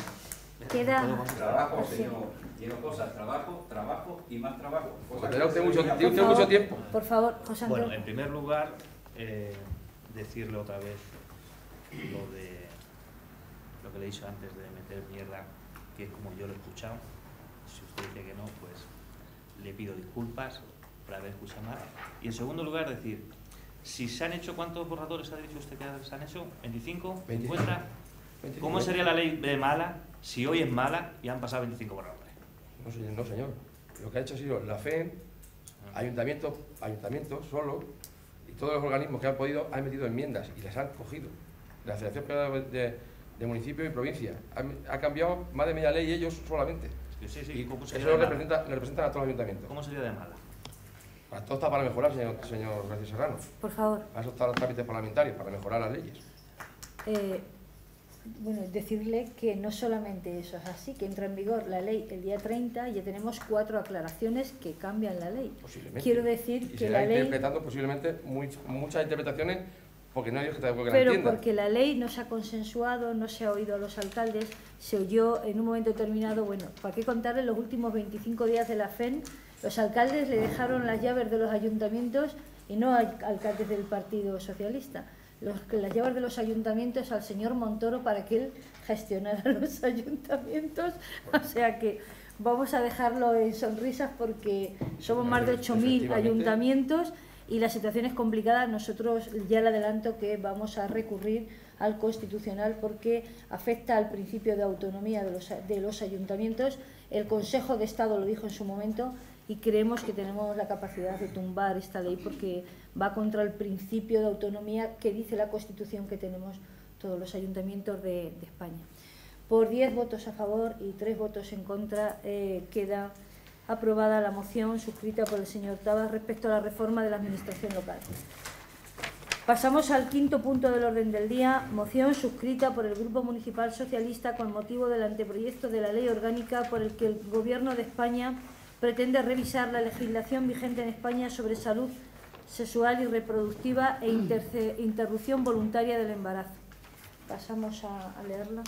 queda... Trabajo, señor. Quiero cosas, trabajo y más trabajo. Tendrá usted mucho tiempo. Por favor, José Antonio. Bueno, en primer lugar, decirle otra vez lo que le he dicho antes de meter mierda, que es como yo lo he escuchado. Si usted dice que no, pues le pido disculpas por haber escuchado mal. Y en segundo lugar, decir, si se han hecho, ¿cuántos borradores ha dicho usted que se han hecho? ¿25? ¿50? ¿Cómo sería la ley de mala si hoy es mala y han pasado 25 borradores? No, señor. Lo que ha hecho ha sido la FEN, ayuntamientos solo, y todos los organismos que han podido han metido enmiendas y las han cogido. La Federación de Municipios y Provincias ha cambiado más de media ley ellos solamente. Sí, y ¿cómo eso sería lo de mala? representan a todos los ayuntamientos. ¿Cómo sería de mala? Para todo está para mejorar, señor García Serrano. Por favor. Para eso están los trámites parlamentarios, para mejorar las leyes. Bueno, decirle que no solamente eso es así, que entra en vigor la ley el día 30 y ya tenemos 4 aclaraciones que cambian la ley. Posiblemente. Quiero decir y que la ley... interpretando posiblemente muchas interpretaciones, porque no hay Dios que tampoco la Pero entienda. porque la ley no se ha consensuado, no se ha oído a los alcaldes, se oyó en un momento determinado, bueno, ¿para qué contar en los últimos 25 días de la FEN? Los alcaldes le dejaron las llaves de los ayuntamientos y no hay alcaldes del Partido Socialista. Las llaves de los ayuntamientos al señor Montoro para que él gestionara los ayuntamientos. O sea que vamos a dejarlo en sonrisas porque somos más de 8.000 ayuntamientos y la situación es complicada. Nosotros ya le adelanto que vamos a recurrir al Constitucional porque afecta al principio de autonomía de los ayuntamientos. El Consejo de Estado lo dijo en su momento y creemos que tenemos la capacidad de tumbar esta ley porque va contra el principio de autonomía que dice la Constitución que tenemos todos los ayuntamientos de España. Por 10 votos a favor y 3 votos en contra queda aprobada la moción suscrita por el señor Tabas respecto a la reforma de la administración local. Pasamos al quinto punto del orden del día, moción suscrita por el Grupo Municipal Socialista con motivo del anteproyecto de la Ley Orgánica por el que el Gobierno de España pretende revisar la legislación vigente en España sobre salud sexual y reproductiva e interrupción voluntaria del embarazo. Pasamos a leerla.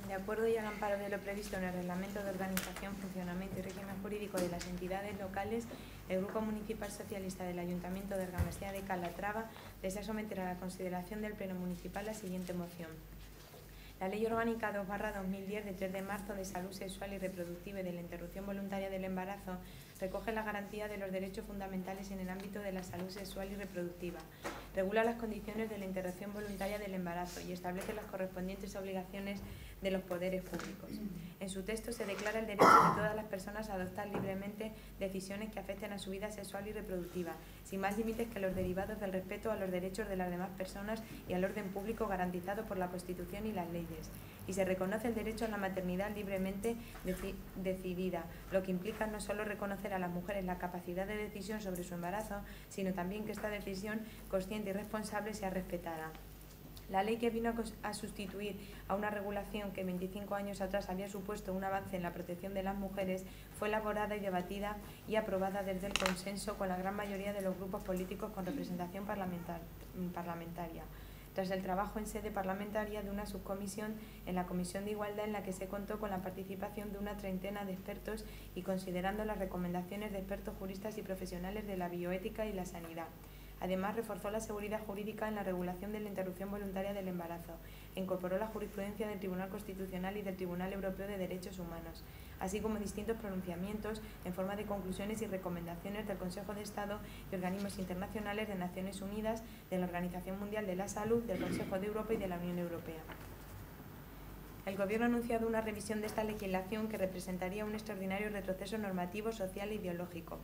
De acuerdo y al amparo de lo previsto en el Reglamento de Organización, Funcionamiento y Régimen Jurídico de las Entidades Locales, el Grupo Municipal Socialista del Ayuntamiento de Ergamesía de Calatrava desea someter a la consideración del Pleno Municipal la siguiente moción. La Ley Orgánica 2/2010 de 3 de marzo de Salud Sexual y Reproductiva y de la Interrupción Voluntaria del Embarazo recoge la garantía de los derechos fundamentales en el ámbito de la salud sexual y reproductiva, regula las condiciones de la interrupción voluntaria del embarazo y establece las correspondientes obligaciones de los poderes públicos. En su texto se declara el derecho de todas las personas a adoptar libremente decisiones que afecten a su vida sexual y reproductiva, sin más límites que los derivados del respeto a los derechos de las demás personas y al orden público garantizado por la Constitución y las leyes. y se reconoce el derecho a la maternidad libremente decidida, lo que implica no solo reconocer a las mujeres la capacidad de decisión sobre su embarazo, sino también que esta decisión consciente y responsable sea respetada. La ley que vino a sustituir a una regulación que 25 años atrás había supuesto un avance en la protección de las mujeres fue elaborada y debatida y aprobada desde el consenso con la gran mayoría de los grupos políticos con representación parlamentaria. Tras el trabajo en sede parlamentaria de una subcomisión en la Comisión de Igualdad, en la que se contó con la participación de una treintena de expertos y considerando las recomendaciones de expertos juristas y profesionales de la bioética y la sanidad. Además, reforzó la seguridad jurídica en la regulación de la interrupción voluntaria del embarazo e incorporó la jurisprudencia del Tribunal Constitucional y del Tribunal Europeo de Derechos Humanos, así como distintos pronunciamientos en forma de conclusiones y recomendaciones del Consejo de Estado y organismos internacionales de Naciones Unidas, de la Organización Mundial de la Salud, del Consejo de Europa y de la Unión Europea. El Gobierno ha anunciado una revisión de esta legislación que representaría un extraordinario retroceso normativo, social e ideológico,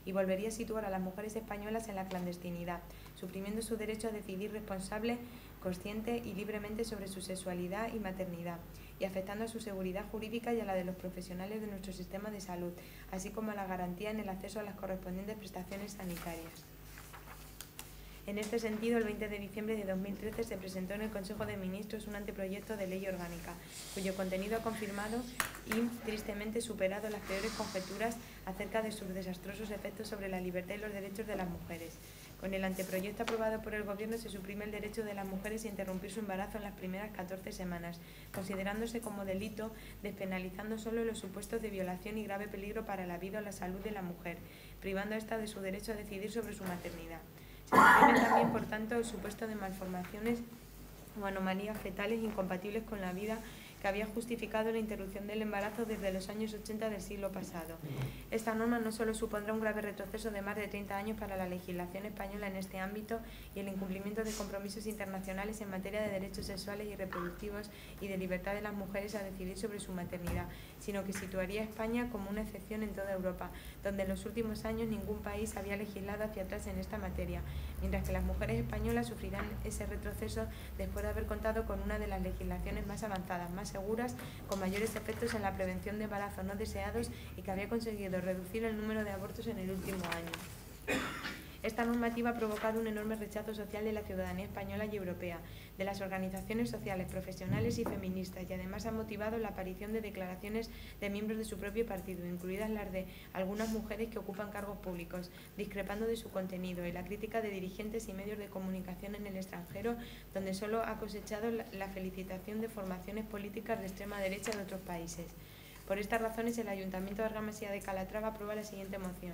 y volvería a situar a las mujeres españolas en la clandestinidad, suprimiendo su derecho a decidir responsable, consciente y libremente sobre su sexualidad y maternidad, y afectando a su seguridad jurídica y a la de los profesionales de nuestro sistema de salud, así como a la garantía en el acceso a las correspondientes prestaciones sanitarias. En este sentido, el 20 de diciembre de 2013 se presentó en el Consejo de Ministros un anteproyecto de ley orgánica, cuyo contenido ha confirmado y tristemente superado las peores conjeturas acerca de sus desastrosos efectos sobre la libertad y los derechos de las mujeres. Con el anteproyecto aprobado por el Gobierno se suprime el derecho de las mujeres a interrumpir su embarazo en las primeras 14 semanas, considerándose como delito, despenalizando solo los supuestos de violación y grave peligro para la vida o la salud de la mujer, privando a ésta de su derecho a decidir sobre su maternidad. Se suprime también, por tanto, el supuesto de malformaciones o anomalías fetales incompatibles con la vida que había justificado la interrupción del embarazo desde los años 80 del siglo pasado. Esta norma no solo supondrá un grave retroceso de más de 30 años para la legislación española en este ámbito y el incumplimiento de compromisos internacionales en materia de derechos sexuales y reproductivos y de libertad de las mujeres a decidir sobre su maternidad, sino que situaría a España como una excepción en toda Europa, donde en los últimos años ningún país había legislado hacia atrás en esta materia, mientras que las mujeres españolas sufrirán ese retroceso después de haber contado con una de las legislaciones más avanzadas, más seguras, con mayores efectos en la prevención de embarazos no deseados y que había conseguido reducir el número de abortos en el último año. Esta normativa ha provocado un enorme rechazo social de la ciudadanía española y europea, de las organizaciones sociales, profesionales y feministas, y además ha motivado la aparición de declaraciones de miembros de su propio partido, incluidas las de algunas mujeres que ocupan cargos públicos, discrepando de su contenido, y la crítica de dirigentes y medios de comunicación en el extranjero, donde solo ha cosechado la felicitación de formaciones políticas de extrema derecha de otros países. Por estas razones, el Ayuntamiento de Argamasía de Calatrava aprueba la siguiente moción.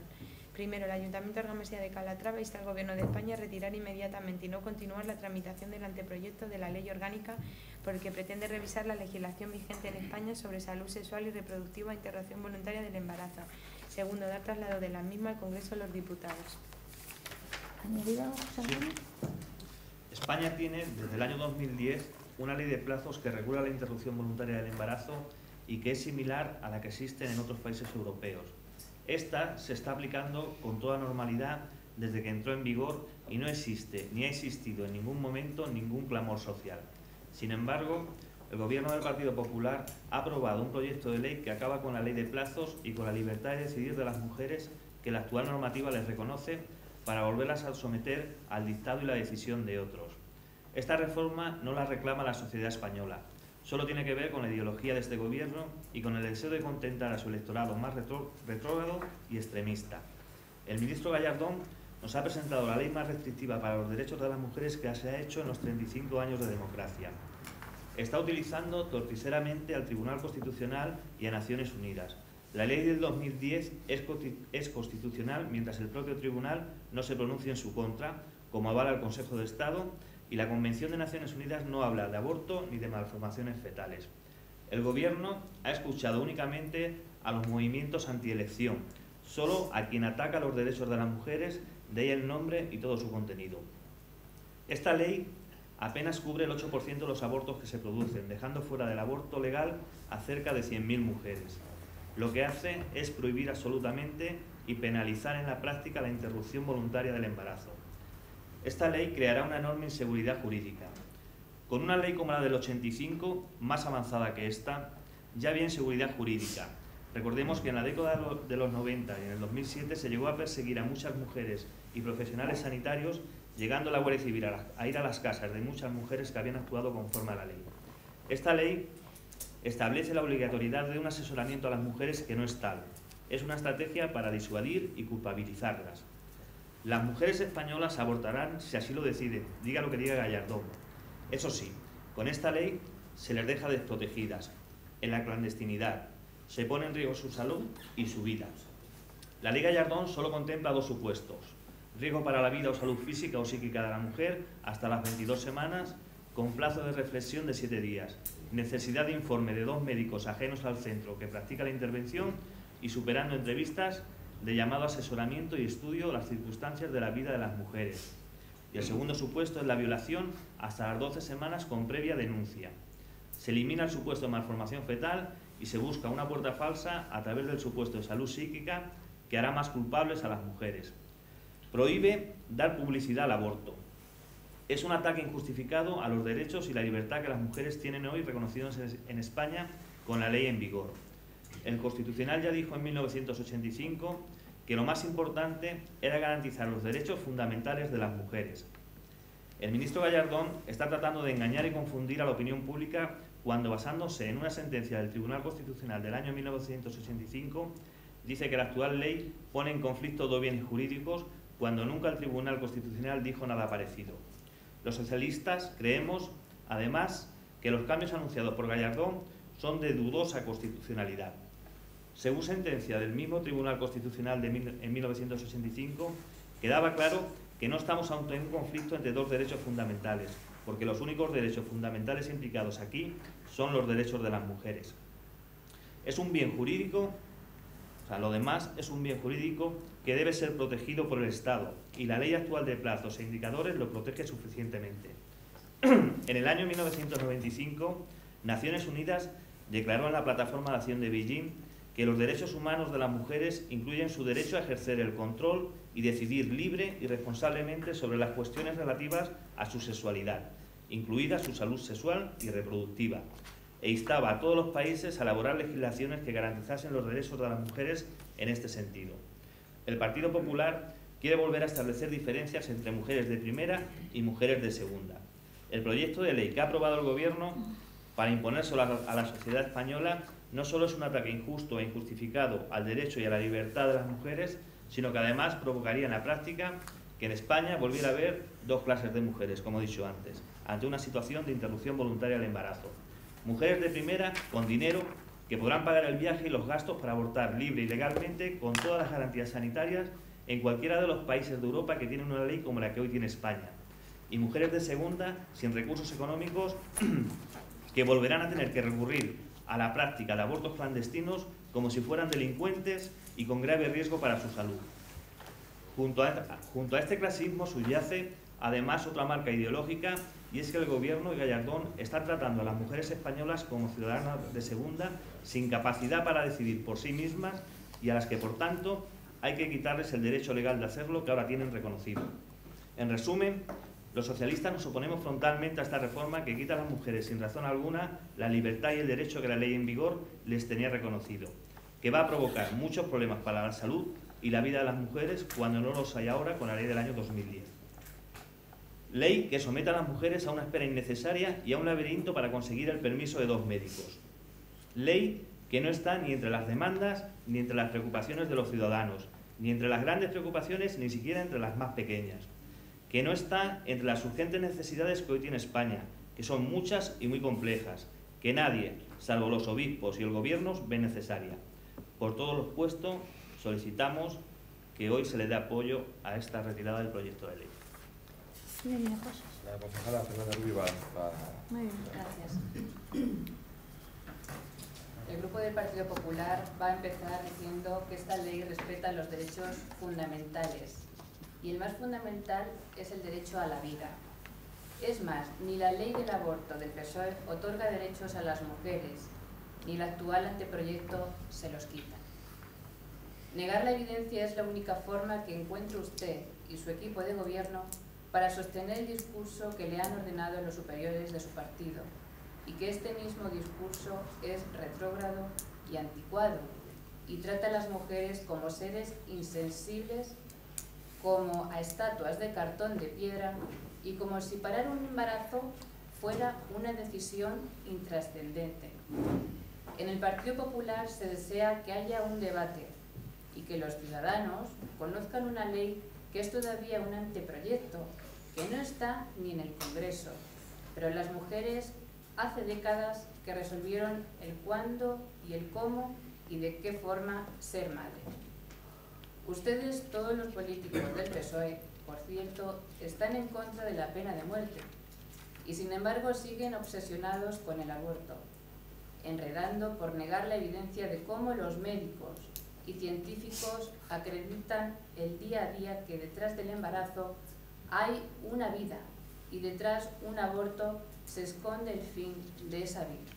Primero, el Ayuntamiento de Argamasía de Calatrava insta al Gobierno de España a retirar inmediatamente y no continuar la tramitación del anteproyecto de la ley orgánica por el que pretende revisar la legislación vigente en España sobre salud sexual y reproductiva e interrupción voluntaria del embarazo. Segundo, dar traslado de la misma al Congreso de los Diputados. España tiene, desde el año 2010, una ley de plazos que regula la interrupción voluntaria del embarazo y que es similar a la que existe en otros países europeos. Esta se está aplicando con toda normalidad desde que entró en vigor y no existe ni ha existido en ningún momento ningún clamor social. Sin embargo, el Gobierno del Partido Popular ha aprobado un proyecto de ley que acaba con la ley de plazos y con la libertad de decidir de las mujeres que la actual normativa les reconoce para volverlas a someter al dictado y la decisión de otros. Esta reforma no la reclama la sociedad española. Solo tiene que ver con la ideología de este Gobierno y con el deseo de contentar a su electorado más retrógrado y extremista. El ministro Gallardón nos ha presentado la ley más restrictiva para los derechos de las mujeres que se ha hecho en los 35 años de democracia. Está utilizando torticeramente al Tribunal Constitucional y a Naciones Unidas. La ley del 2010 es constitucional mientras el propio Tribunal no se pronuncia en su contra, como avala el Consejo de Estado, y la Convención de Naciones Unidas no habla de aborto ni de malformaciones fetales. El Gobierno ha escuchado únicamente a los movimientos antielección, solo a quien ataca los derechos de las mujeres, de ahí el nombre y todo su contenido. Esta ley apenas cubre el 8% de los abortos que se producen, dejando fuera del aborto legal a cerca de 100.000 mujeres. Lo que hace es prohibir absolutamente y penalizar en la práctica la interrupción voluntaria del embarazo. Esta ley creará una enorme inseguridad jurídica. Con una ley como la del 85, más avanzada que esta, ya había inseguridad jurídica. Recordemos que en la década de los 90 y en el 2007 se llegó a perseguir a muchas mujeres y profesionales sanitarios, llegando la Guardia Civil a ir a las casas de muchas mujeres que habían actuado conforme a la ley. Esta ley establece la obligatoriedad de un asesoramiento a las mujeres que no es tal. Es una estrategia para disuadir y culpabilizarlas. Las mujeres españolas abortarán si así lo deciden, diga lo que diga Gallardón. Eso sí, con esta ley se les deja desprotegidas, en la clandestinidad. Se pone en riesgo su salud y su vida. La ley Gallardón solo contempla dos supuestos: riesgo para la vida o salud física o psíquica de la mujer hasta las 22 semanas, con plazo de reflexión de 7 días, necesidad de informe de 2 médicos ajenos al centro que practica la intervención y superando entrevistas de llamado asesoramiento y estudio las circunstancias de la vida de las mujeres. Y el segundo supuesto es la violación hasta las 12 semanas con previa denuncia. Se elimina el supuesto de malformación fetal y se busca una puerta falsa a través del supuesto de salud psíquica que hará más culpables a las mujeres. Prohíbe dar publicidad al aborto. Es un ataque injustificado a los derechos y la libertad que las mujeres tienen hoy reconocidos en España con la ley en vigor. El Constitucional ya dijo en 1985 que lo más importante era garantizar los derechos fundamentales de las mujeres. El ministro Gallardón está tratando de engañar y confundir a la opinión pública cuando, basándose en una sentencia del Tribunal Constitucional del año 1985, dice que la actual ley pone en conflicto dos bienes jurídicos cuando nunca el Tribunal Constitucional dijo nada parecido. Los socialistas creemos, además, que los cambios anunciados por Gallardón son de dudosa constitucionalidad. Según sentencia del mismo Tribunal Constitucional en 1985, quedaba claro que no estamos ante un conflicto entre dos derechos fundamentales, porque los únicos derechos fundamentales implicados aquí son los derechos de las mujeres. Es un bien jurídico, lo demás es un bien jurídico que debe ser protegido por el Estado, y la ley actual de plazos e indicadores lo protege suficientemente. En el año 1995, Naciones Unidas declaró en la Plataforma de Acción de Beijing que los derechos humanos de las mujeres incluyen su derecho a ejercer el control y decidir libre y responsablemente sobre las cuestiones relativas a su sexualidad, incluida su salud sexual y reproductiva, e instaba a todos los países a elaborar legislaciones que garantizasen los derechos de las mujeres en este sentido. El Partido Popular quiere volver a establecer diferencias entre mujeres de primera y mujeres de segunda. El proyecto de ley que ha aprobado el Gobierno para imponérselo a la sociedad española no solo es un ataque injusto e injustificado al derecho y a la libertad de las mujeres, sino que además provocaría en la práctica que en España volviera a haber dos clases de mujeres, como he dicho antes, ante una situación de interrupción voluntaria del embarazo. Mujeres de primera, con dinero, que podrán pagar el viaje y los gastos para abortar libre y legalmente con todas las garantías sanitarias en cualquiera de los países de Europa que tienen una ley como la que hoy tiene España. Y mujeres de segunda, sin recursos económicos, que volverán a tener que recurrir a la práctica de abortos clandestinos como si fueran delincuentes y con grave riesgo para su salud. Junto a este clasismo subyace además otra marca ideológica, y es que el Gobierno y Gallardón están tratando a las mujeres españolas como ciudadanas de segunda, sin capacidad para decidir por sí mismas y a las que, por tanto, hay que quitarles el derecho legal de hacerlo que ahora tienen reconocido. En resumen, los socialistas nos oponemos frontalmente a esta reforma que quita a las mujeres sin razón alguna la libertad y el derecho que la ley en vigor les tenía reconocido, que va a provocar muchos problemas para la salud y la vida de las mujeres cuando no los hay ahora con la ley del año 2010. Ley que somete a las mujeres a una espera innecesaria y a un laberinto para conseguir el permiso de 2 médicos. Ley que no está ni entre las demandas ni entre las preocupaciones de los ciudadanos, ni entre las grandes preocupaciones, ni siquiera entre las más pequeñas. Que no está entre las urgentes necesidades que hoy tiene España, que son muchas y muy complejas, que nadie, salvo los obispos y el Gobierno, ve necesaria. Por todo lo expuesto, solicitamos que hoy se le dé apoyo a esta retirada del proyecto de ley. La concejala Fernanda Rubio va a... Muy bien. Gracias. El Grupo del Partido Popular va a empezar diciendo que esta ley respeta los derechos fundamentales. Y el más fundamental es el derecho a la vida. Es más, ni la ley del aborto del PSOE otorga derechos a las mujeres, ni el actual anteproyecto se los quita. Negar la evidencia es la única forma que encuentra usted y su equipo de gobierno para sostener el discurso que le han ordenado los superiores de su partido, y que este mismo discurso es retrógrado y anticuado, y trata a las mujeres como seres insensibles, como a estatuas de cartón de piedra, y como si parar un embarazo fuera una decisión intrascendente. En el Partido Popular se desea que haya un debate y que los ciudadanos conozcan una ley que es todavía un anteproyecto, que no está ni en el Congreso, pero las mujeres hace décadas que resolvieron el cuándo y el cómo y de qué forma ser madre. Ustedes, todos los políticos del PSOE, por cierto, están en contra de la pena de muerte y sin embargo siguen obsesionados con el aborto, enredando por negar la evidencia de cómo los médicos y científicos acreditan el día a día que detrás del embarazo hay una vida y detrás un aborto se esconde el fin de esa vida.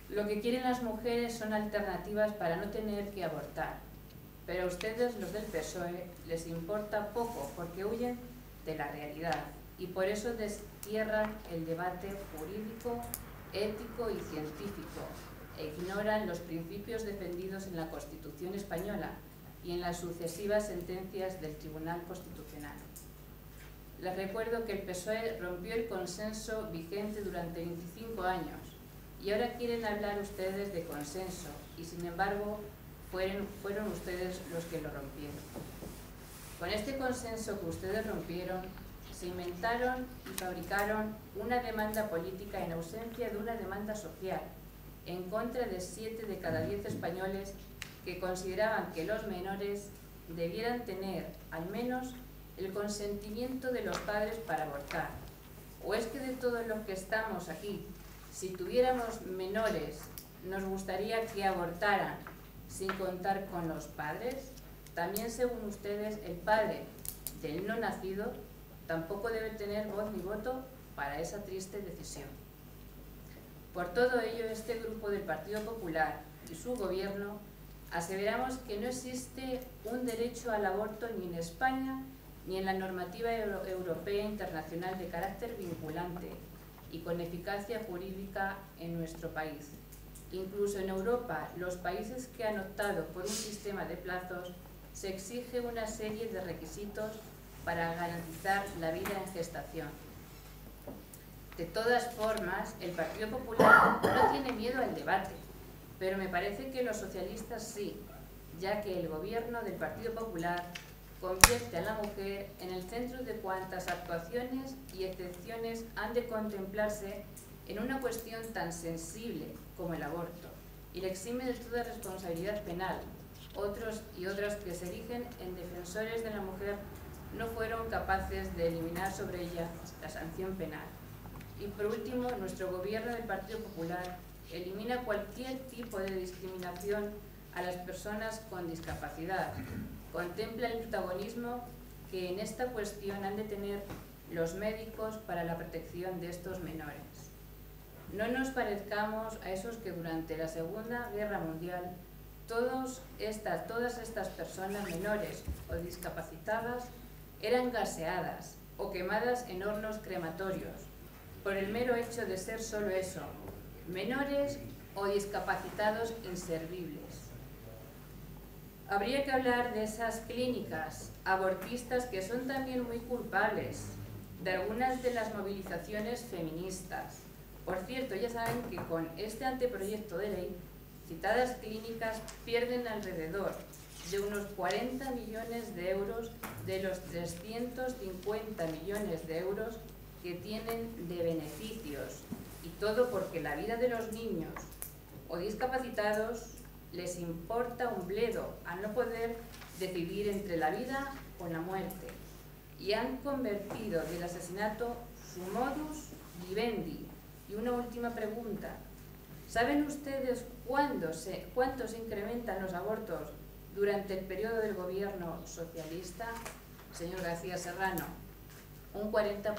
Lo que quieren las mujeres son alternativas para no tener que abortar, pero a ustedes, los del PSOE, les importa poco porque huyen de la realidad y por eso destierran el debate jurídico, ético y científico e ignoran los principios defendidos en la Constitución española y en las sucesivas sentencias del Tribunal Constitucional. Les recuerdo que el PSOE rompió el consenso vigente durante 25 años y ahora quieren hablar ustedes de consenso y sin embargo fueron ustedes los que lo rompieron. Con este consenso que ustedes rompieron, se inventaron y fabricaron una demanda política en ausencia de una demanda social, en contra de 7 de cada 10 españoles que consideraban que los menores debieran tener al menos el consentimiento de los padres para abortar. ¿O es que de todos los que estamos aquí, si tuviéramos menores, nos gustaría que abortaran sin contar con los padres? También, según ustedes, el padre del no nacido tampoco debe tener voz ni voto para esa triste decisión. Por todo ello, este grupo del Partido Popular y su gobierno aseveramos que no existe un derecho al aborto ni en España ni en la normativa europea e internacional de carácter vinculante y con eficacia jurídica en nuestro país. Incluso en Europa, los países que han optado por un sistema de plazos, se exige una serie de requisitos para garantizar la vida en gestación. De todas formas, el Partido Popular no tiene miedo al debate, pero me parece que los socialistas sí, ya que el gobierno del Partido Popular convierte a la mujer en el centro de cuantas actuaciones y excepciones han de contemplarse en una cuestión tan sensible como el aborto, y le exime de toda responsabilidad penal. Otros y otras que se erigen en defensores de la mujer no fueron capaces de eliminar sobre ella la sanción penal. Y por último, nuestro gobierno del Partido Popular elimina cualquier tipo de discriminación a las personas con discapacidad. Contempla el protagonismo que en esta cuestión han de tener los médicos para la protección de estos menores. No nos parezcamos a esos que durante la Segunda Guerra Mundial todas estas personas menores o discapacitadas eran gaseadas o quemadas en hornos crematorios por el mero hecho de ser solo eso, menores o discapacitados inservibles. Habría que hablar de esas clínicas abortistas que son también muy culpables de algunas de las movilizaciones feministas. Por cierto, ya saben que con este anteproyecto de ley, citadas clínicas pierden alrededor de unos 40 millones de euros de los 350 millones de euros que tienen de beneficios. Y todo porque la vida de los niños o discapacitados les importa un bledo al no poder decidir entre la vida o la muerte. Y han convertido del asesinato su modus vivendi. Y una última pregunta. ¿Saben ustedes cuánto se incrementan los abortos durante el periodo del gobierno socialista? Señor García Serrano, un 40%.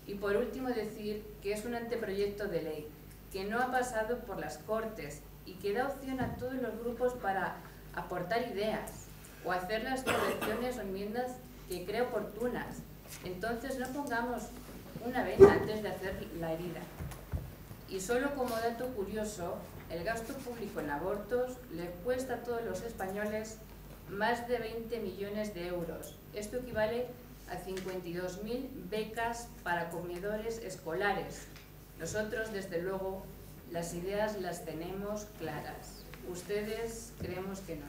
Y por último decir que es un anteproyecto de ley que no ha pasado por las Cortes y que da opción a todos los grupos para aportar ideas o hacer las correcciones o enmiendas que cree oportunas. Entonces no pongamos una venda antes de hacer la herida. Y solo como dato curioso, el gasto público en abortos le cuesta a todos los españoles más de 20 millones de euros. Esto equivale a 52.000 becas para comedores escolares. Nosotros, desde luego, las ideas las tenemos claras. Ustedes creemos que no.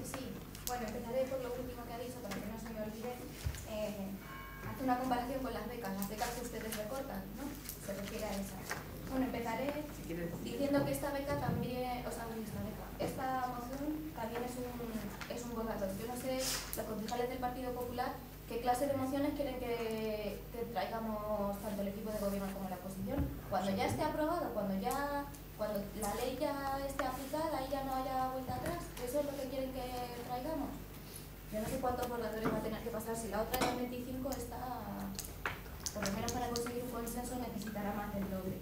Sí, bueno, empezaré por lo último que ha dicho para que no se me olvide. Hace una comparación con las becas que ustedes recortan, ¿no? Se refiere a esa. Bueno, empezaré diciendo que esta beca también, o sea, esta moción también es un borrador. Yo no sé, los concejales del Partido Popular, qué clase de mociones quieren que traigamos tanto el equipo de gobierno como la oposición. Cuando ya esté aprobado, cuando la ley ya esté aplicada y ya no haya vuelta atrás, ¿eso es lo que quieren que traigamos? Yo no sé cuántos borradores va a tener que pasar. Si la otra de 25 está, por lo menos para conseguir un consenso, necesitará más del doble.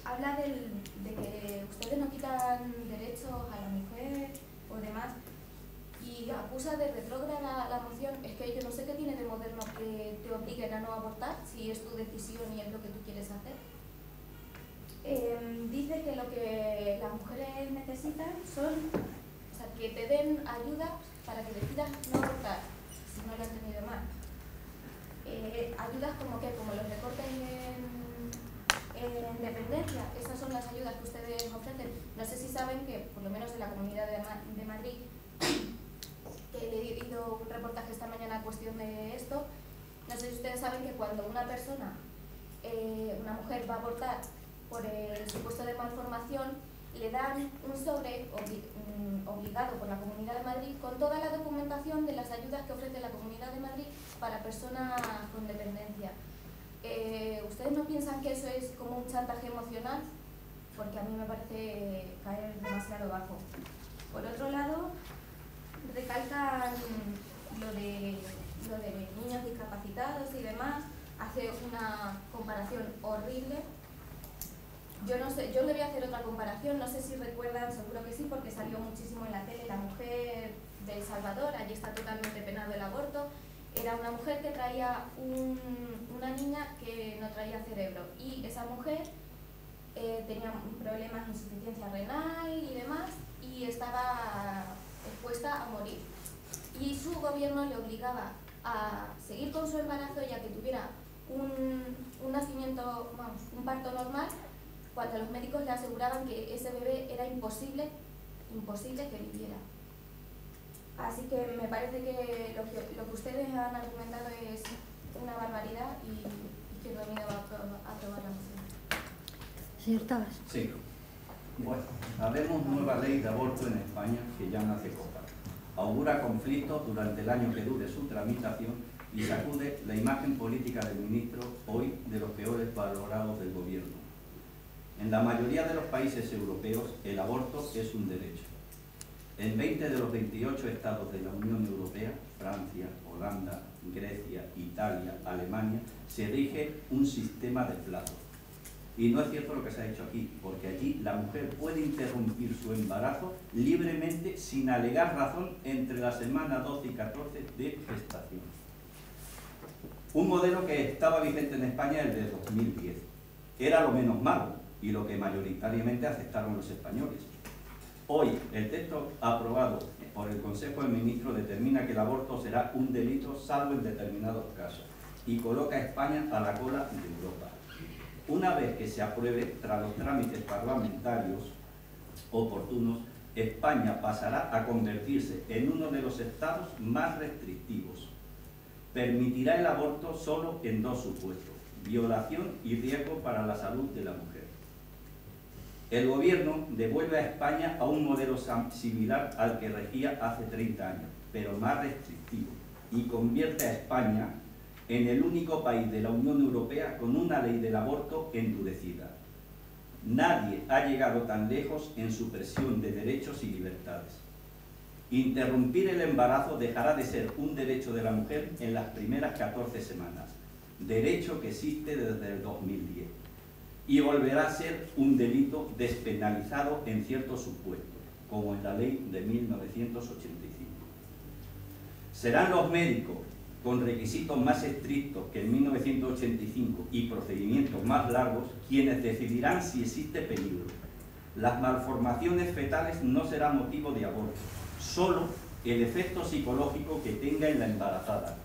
Habla de que ustedes no quitan derechos a la mujer o demás y acusa de retrógrada la moción. Es que yo no sé qué tiene de moderno que te obliguen a no abortar si es tu decisión y es lo que tú quieres hacer. Dice que lo que las mujeres necesitan son, o sea, que te den ayuda para que decidas no abortar, si no lo he entendido mal. Ayudas como los recortes en dependencia, esas son las ayudas que ustedes ofrecen. No sé si saben que, por lo menos en la Comunidad de Madrid, que he leído un reportaje esta mañana a cuestión de esto, no sé si ustedes saben que cuando una persona, una mujer va a abortar por el supuesto de malformación, le dan un sobre obligado por la Comunidad de Madrid con toda la documentación de las ayudas que ofrece la Comunidad de Madrid para personas con dependencia. ¿Ustedes no piensan que eso es como un chantaje emocional? Porque a mí me parece caer demasiado bajo. Por otro lado, recalcan lo de niños discapacitados y demás, hace una comparación horrible. Yo no sé, yo le voy a hacer otra comparación, no sé si recuerdan, seguro que sí, porque salió muchísimo en la tele, la mujer de El Salvador, allí está totalmente penado el aborto. Era una mujer que traía una niña que no traía cerebro y esa mujer tenía problemas de insuficiencia renal y demás y estaba expuesta a morir. Y su gobierno le obligaba a seguir con su embarazo y a que tuviera un nacimiento, vamos, un parto normal, cuando los médicos le aseguraban que ese bebé era imposible que viviera. Así que me parece que lo que ustedes han argumentado es una barbaridad y Izquierda Unida va a aprobar la moción. Señor Tabas. Sí. Bueno, habemos nueva ley de aborto en España que ya nace coja. Augura conflictos durante el año que dure su tramitación y sacude la imagen política del ministro, hoy de los peores valorados del gobierno. En la mayoría de los países europeos, el aborto es un derecho. En 20 de los 28 estados de la Unión Europea, Francia, Holanda, Grecia, Italia, Alemania, se rige un sistema de plazos. Y no es cierto lo que se ha hecho aquí, porque allí la mujer puede interrumpir su embarazo libremente sin alegar razón entre la semana 12 y 14 de gestación. Un modelo que estaba vigente en España desde 2010. Era lo menos malo y lo que mayoritariamente aceptaron los españoles. Hoy, el texto aprobado por el Consejo de Ministros determina que el aborto será un delito salvo en determinados casos y coloca a España a la cola de Europa. Una vez que se apruebe, tras los trámites parlamentarios oportunos, España pasará a convertirse en uno de los estados más restrictivos. Permitirá el aborto solo en dos supuestos: violación y riesgo para la salud de la mujer. El gobierno devuelve a España a un modelo similar al que regía hace 30 años, pero más restrictivo, y convierte a España en el único país de la Unión Europea con una ley del aborto endurecida. Nadie ha llegado tan lejos en supresión de derechos y libertades. Interrumpir el embarazo dejará de ser un derecho de la mujer en las primeras 14 semanas, derecho que existe desde el 2010. y volverá a ser un delito despenalizado en ciertos supuestos, como en la ley de 1985. Serán los médicos, con requisitos más estrictos que en 1985 y procedimientos más largos, quienes decidirán si existe peligro. Las malformaciones fetales no serán motivo de aborto, solo el efecto psicológico que tenga en la embarazada.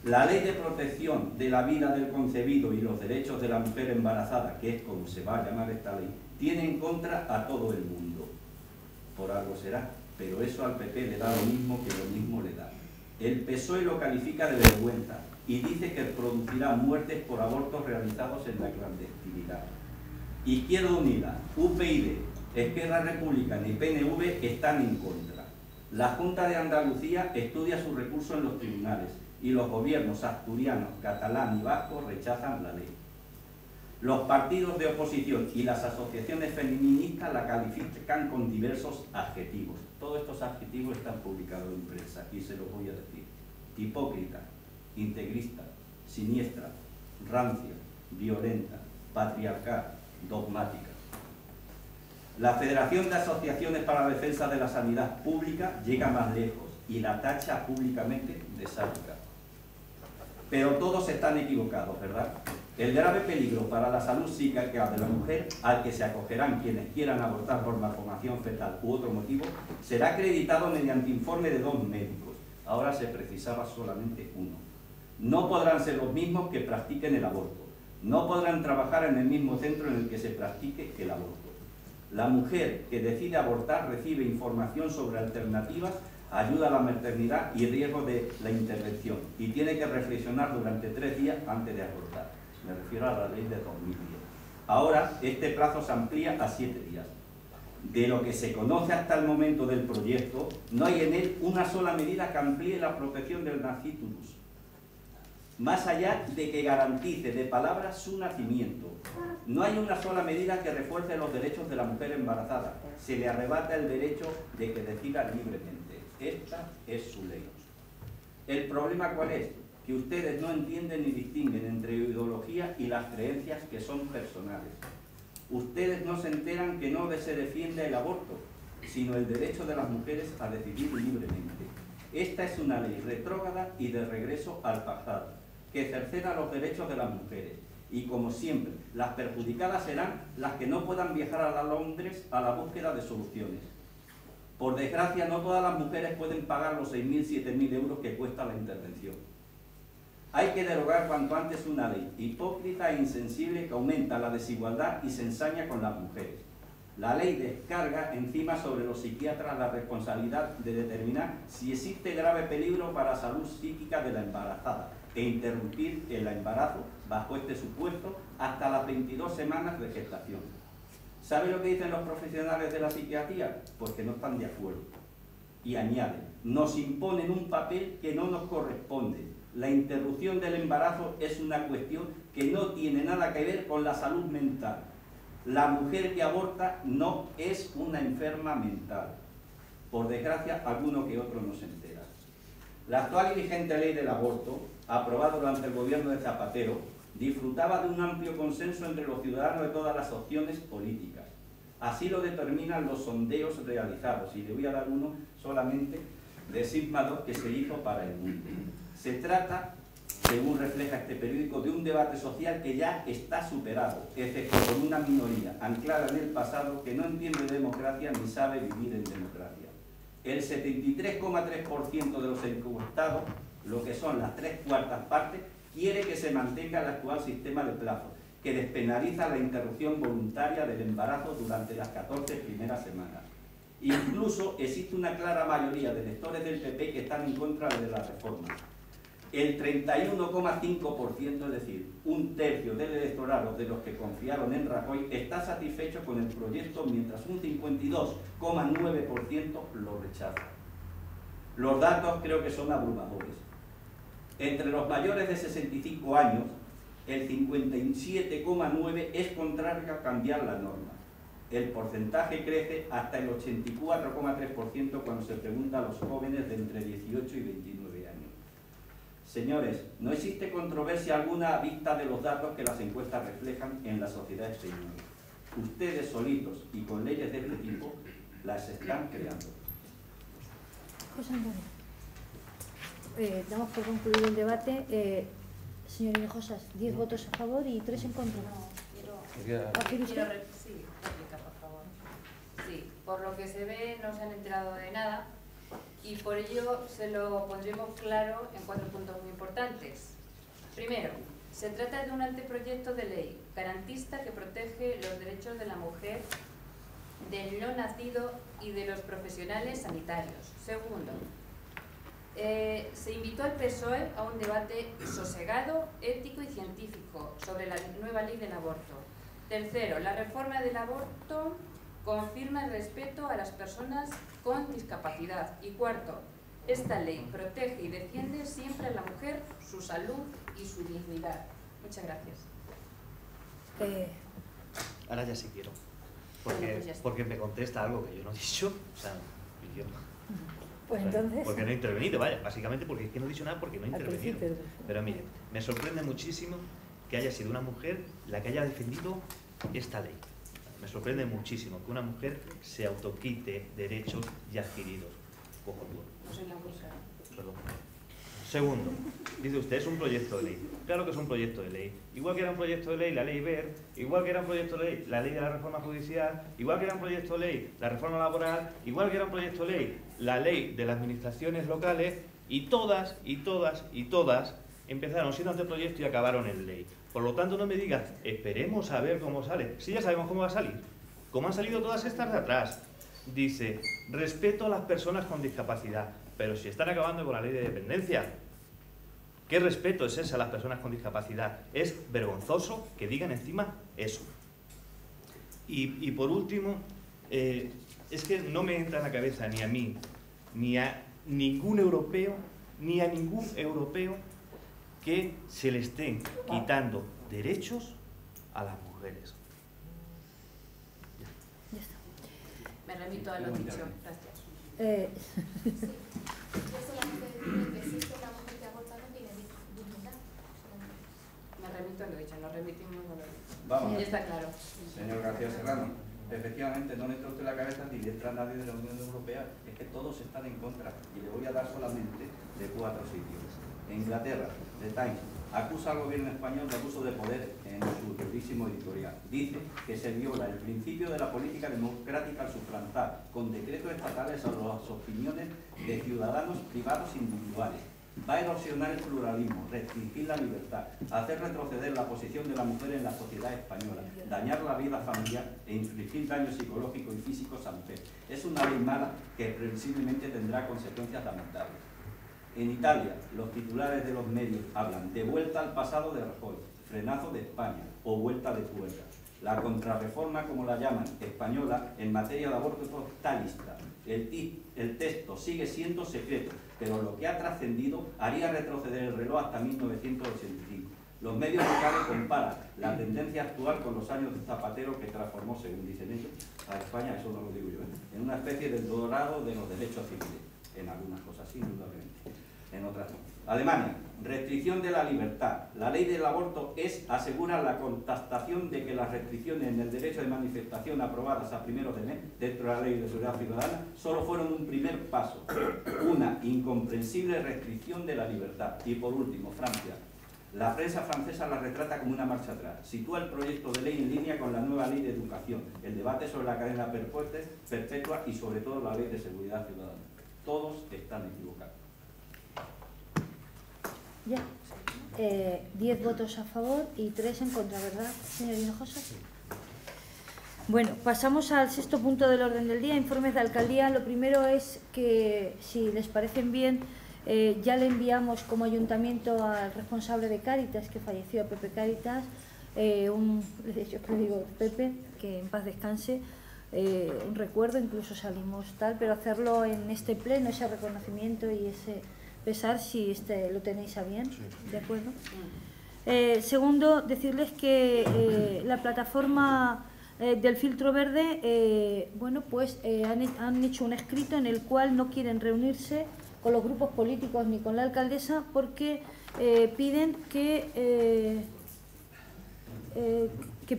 La Ley de Protección de la Vida del Concebido y los Derechos de la Mujer Embarazada, que es como se va a llamar esta ley, tiene en contra a todo el mundo. Por algo será, pero eso al PP le da lo mismo que lo mismo le da. El PSOE lo califica de vergüenza y dice que producirá muertes por abortos realizados en la clandestinidad. Izquierda Unida, UPyD, Esquerra Republicana y PNV están en contra. La Junta de Andalucía estudia su recurso en los tribunales y los gobiernos asturianos, catalán y vasco rechazan la ley. Los partidos de oposición y las asociaciones feministas la califican con diversos adjetivos. Todos estos adjetivos están publicados en prensa y se los voy a decir. Hipócrita, integrista, siniestra, rancia, violenta, patriarcal, dogmática. La Federación de Asociaciones para la Defensa de la Sanidad Pública llega más lejos y la tacha públicamente de sádica. Pero todos están equivocados, ¿verdad? El grave peligro para la salud psíquica de la mujer, al que se acogerán quienes quieran abortar por malformación fetal u otro motivo, será acreditado mediante informe de 2 médicos. Ahora se precisaba solamente uno. No podrán ser los mismos que practiquen el aborto. No podrán trabajar en el mismo centro en el que se practique el aborto. La mujer que decide abortar recibe información sobre alternativas, ayuda a la maternidad y riesgo de la intervención, y tiene que reflexionar durante 3 días antes de abortar. Me refiero a la ley de 2010. Ahora, este plazo se amplía a 7 días. De lo que se conoce hasta el momento del proyecto, no hay en él una sola medida que amplíe la protección del nasciturus, más allá de que garantice de palabra su nacimiento. No hay una sola medida que refuerce los derechos de la mujer embarazada. Se le arrebata el derecho de que decida libremente. Esta es su ley. ¿El problema cuál es? Que ustedes no entienden ni distinguen entre ideología y las creencias que son personales. Ustedes no se enteran que no se defiende el aborto, sino el derecho de las mujeres a decidir libremente. Esta es una ley retrógrada y de regreso al pasado, que cercena los derechos de las mujeres. Y como siempre, las perjudicadas serán las que no puedan viajar a Londres a la búsqueda de soluciones. Por desgracia, no todas las mujeres pueden pagar los 6.000, 7.000 euros que cuesta la intervención. Hay que derogar cuanto antes una ley hipócrita e insensible que aumenta la desigualdad y se ensaña con las mujeres. La ley descarga encima sobre los psiquiatras la responsabilidad de determinar si existe grave peligro para la salud psíquica de la embarazada e interrumpir el embarazo bajo este supuesto hasta las 22 semanas de gestación. ¿Sabe lo que dicen los profesionales de la psiquiatría? Pues que no están de acuerdo. Y añaden, nos imponen un papel que no nos corresponde. La interrupción del embarazo es una cuestión que no tiene nada que ver con la salud mental. La mujer que aborta no es una enferma mental. Por desgracia, alguno que otro no se entera. La actual y vigente ley del aborto, aprobada durante el gobierno de Zapatero, disfrutaba de un amplio consenso entre los ciudadanos de todas las opciones políticas. Así lo determinan los sondeos realizados, y le voy a dar uno solamente de Sigma 2 que se hizo para el mundo. Se trata, según refleja este periódico, de un debate social que ya está superado, excepto por una minoría anclada en el pasado que no entiende democracia ni sabe vivir en democracia. El 73,3% de los encuestados, lo que son las 3/4 partes, quiere que se mantenga el actual sistema de plazos, que despenaliza la interrupción voluntaria del embarazo durante las 14 primeras semanas. Incluso existe una clara mayoría de electores del PP que están en contra de la reforma. El 31,5%, es decir, un tercio del electorado de los que confiaron en Rajoy, está satisfecho con el proyecto, mientras un 52,9% lo rechaza. Los datos creo que son abrumadores. Entre los mayores de 65 años, el 57,9% es contrario a cambiar la norma. El porcentaje crece hasta el 84,3% cuando se pregunta a los jóvenes de entre 18 y 29 años. Señores, no existe controversia alguna a vista de los datos que las encuestas reflejan en la sociedad española. Ustedes solitos y con leyes de este tipo las están creando. José Antonio. Damos por concluido el debate. Señor Hinojosas, 10 votos a favor y 3 en contra. Sí, réplica, por favor. Sí, por lo que se ve no se han enterado de nada y por ello se lo pondremos claro en 4 puntos muy importantes. Primero, se trata de un anteproyecto de ley garantista que protege los derechos de la mujer, del no nacido y de los profesionales sanitarios. Segundo, se invitó al PSOE a un debate sosegado, ético y científico sobre la nueva ley del aborto. Tercero, la reforma del aborto confirma el respeto a las personas con discapacidad. Y cuarto, esta ley protege y defiende siempre a la mujer, su salud y su dignidad. Muchas gracias. Ahora ya sí quiero. Pues Porque me contesta algo que yo no he dicho. O sea, yo... Pues entonces... Porque no he intervenido, vaya, básicamente porque es que no he dicho nada porque no he intervenido. Pero mire, me sorprende muchísimo que haya sido una mujer la que haya defendido esta ley. Me sorprende muchísimo que una mujer se autoquite derechos ya adquiridos. Cojonudo. No soy la mujer. Perdón. Segundo, dice usted, es un proyecto de ley. Claro que es un proyecto de ley. Igual que era un proyecto de ley la ley BER, igual que era un proyecto de ley la ley de la reforma judicial, igual que era un proyecto de ley la reforma laboral, igual que era un proyecto de ley la ley de las administraciones locales, y todas empezaron siendo anteproyecto y acabaron en ley. Por lo tanto, no me digas, esperemos a ver cómo sale. Sí, ya sabemos cómo va a salir. Como han salido todas estas de atrás. Dice, respeto a las personas con discapacidad. Pero si están acabando con la ley de dependencia, ¿qué respeto es ese a las personas con discapacidad? Es vergonzoso que digan encima eso. Y por último, es que no me entra en la cabeza ni a mí, ni a ningún europeo, que se le estén quitando derechos a las mujeres. Ya está. Me remito a lo dicho. Gracias. Yo solamente diré que si es una mujer que aborta no tiene dignidad. Me remito a lo dicho, nos remitimos a lo dicho. Vamos. Ya está claro. Señor García Serrano, efectivamente no le entra usted la cabeza ni le entra nadie de la Unión Europea, es que todos están en contra, y le voy a dar solamente de 4 sitios. En Inglaterra, The Times acusa al gobierno español de abuso de poder en su durísimo editorial. Dice que se viola el principio de la política democrática al suplantar con decretos estatales a las opiniones de ciudadanos privados individuales. Va a erosionar el pluralismo, restringir la libertad, hacer retroceder la posición de la mujer en la sociedad española, dañar la vida familiar e infligir daños psicológicos y físicos a la mujer. Es una ley mala que previsiblemente tendrá consecuencias lamentables. En Italia, los titulares de los medios hablan de vuelta al pasado de Rajoy, frenazo de España o vuelta de tuerca. La contrarreforma, como la llaman, española, en materia de aborto está lista. El texto sigue siendo secreto, pero lo que ha trascendido haría retroceder el reloj hasta 1985. Los medios locales comparan la tendencia actual con los años de Zapatero, que transformó, según dicen ellos, a España, eso no lo digo yo, en una especie de Dorado de los derechos civiles. En algunas cosas sí, indudablemente. En otras no. Alemania, restricción de la libertad. La ley del aborto asegura la contestación de que las restricciones en el derecho de manifestación aprobadas a primeros de mes dentro de la ley de seguridad ciudadana solo fueron un primer paso, una incomprensible restricción de la libertad. Y por último, Francia. La prensa francesa la retrata como una marcha atrás. Sitúa el proyecto de ley en línea con la nueva ley de educación, el debate sobre la cadena perpetua y sobre todo la ley de seguridad ciudadana. Todos están equivocados. Ya. 10 votos a favor y 3 en contra, ¿verdad, señor Hinojosa? Sí. Bueno, pasamos al 6º punto del orden del día, informes de alcaldía. Lo primero es que, si les parecen bien, ya le enviamos como ayuntamiento al responsable de Cáritas, que falleció, a Pepe Cáritas, yo le digo Pepe, que en paz descanse, un recuerdo, incluso salimos tal, pero hacerlo en este pleno, ese reconocimiento y ese pesar, si lo tenéis a bien, sí. ¿De acuerdo? Segundo, decirles que la plataforma del filtro verde, bueno, pues han hecho un escrito en el cual no quieren reunirse con los grupos políticos ni con la alcaldesa porque piden que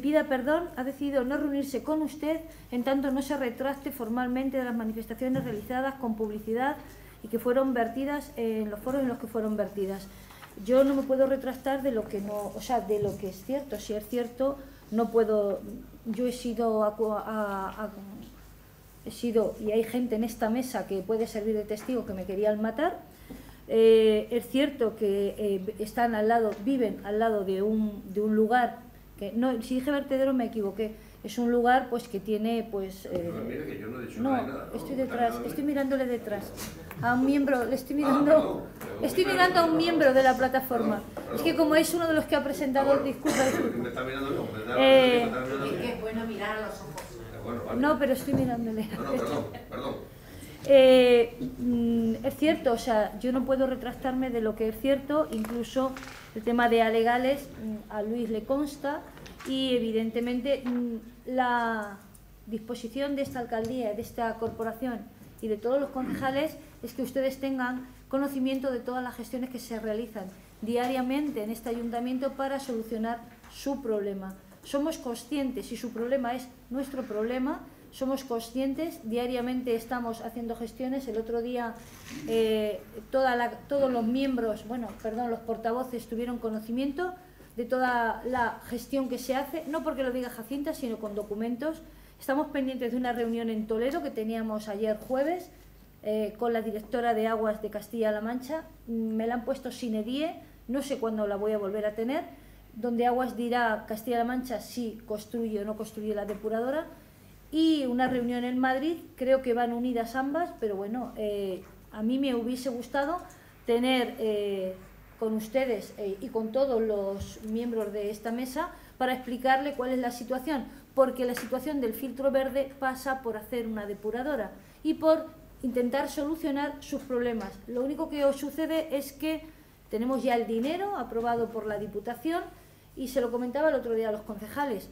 pida perdón, ha decidido no reunirse con usted en tanto no se retracte formalmente de las manifestaciones realizadas con publicidad y que fueron vertidas en los foros en los que fueron vertidas. Yo no me puedo retractar de lo que no, o sea, de lo que es cierto. Si es cierto, no puedo. Yo he sido y hay gente en esta mesa que puede servir de testigo que me querían matar. Es cierto que están al lado, viven al lado de un lugar que no, si dije vertedero me equivoqué. Es un lugar pues que tiene pues mire que yo no he dicho no, nada, ¿no? estoy detrás, estoy mirándole detrás a un miembro, le estoy mirando a un miembro de la plataforma. Es que como es uno de los que ha presentado, disculpa. Me está mirando yo, Es que es bueno mirar a los ojos. Vale. No, pero estoy mirándole. Perdón. Es cierto, o sea, yo no puedo retractarme de lo que es cierto, incluso el tema de alegales a Luis le consta y evidentemente la disposición de esta alcaldía, de esta corporación y de todos los concejales es que ustedes tengan conocimiento de todas las gestiones que se realizan diariamente en este ayuntamiento para solucionar su problema. Somos conscientes, y su problema es nuestro problema, somos conscientes, diariamente estamos haciendo gestiones. El otro día todos los miembros, los portavoces tuvieron conocimiento de toda la gestión que se hace, no porque lo diga Jacinta, sino con documentos. Estamos pendientes de una reunión en Toledo que teníamos ayer jueves con la directora de Aguas de Castilla-La Mancha. Me la han puesto sine die, no sé cuándo la voy a volver a tener, donde Aguas dirá Castilla-La Mancha si construye o no construye la depuradora. Y una reunión en Madrid, creo que van unidas ambas, pero bueno, a mí me hubiese gustado tener con ustedes y con todos los miembros de esta mesa para explicarle cuál es la situación, porque la situación del filtro verde pasa por hacer una depuradora y por intentar solucionar sus problemas. Lo único que os sucede es que tenemos ya el dinero aprobado por la Diputación y se lo comentaba el otro día a los concejales.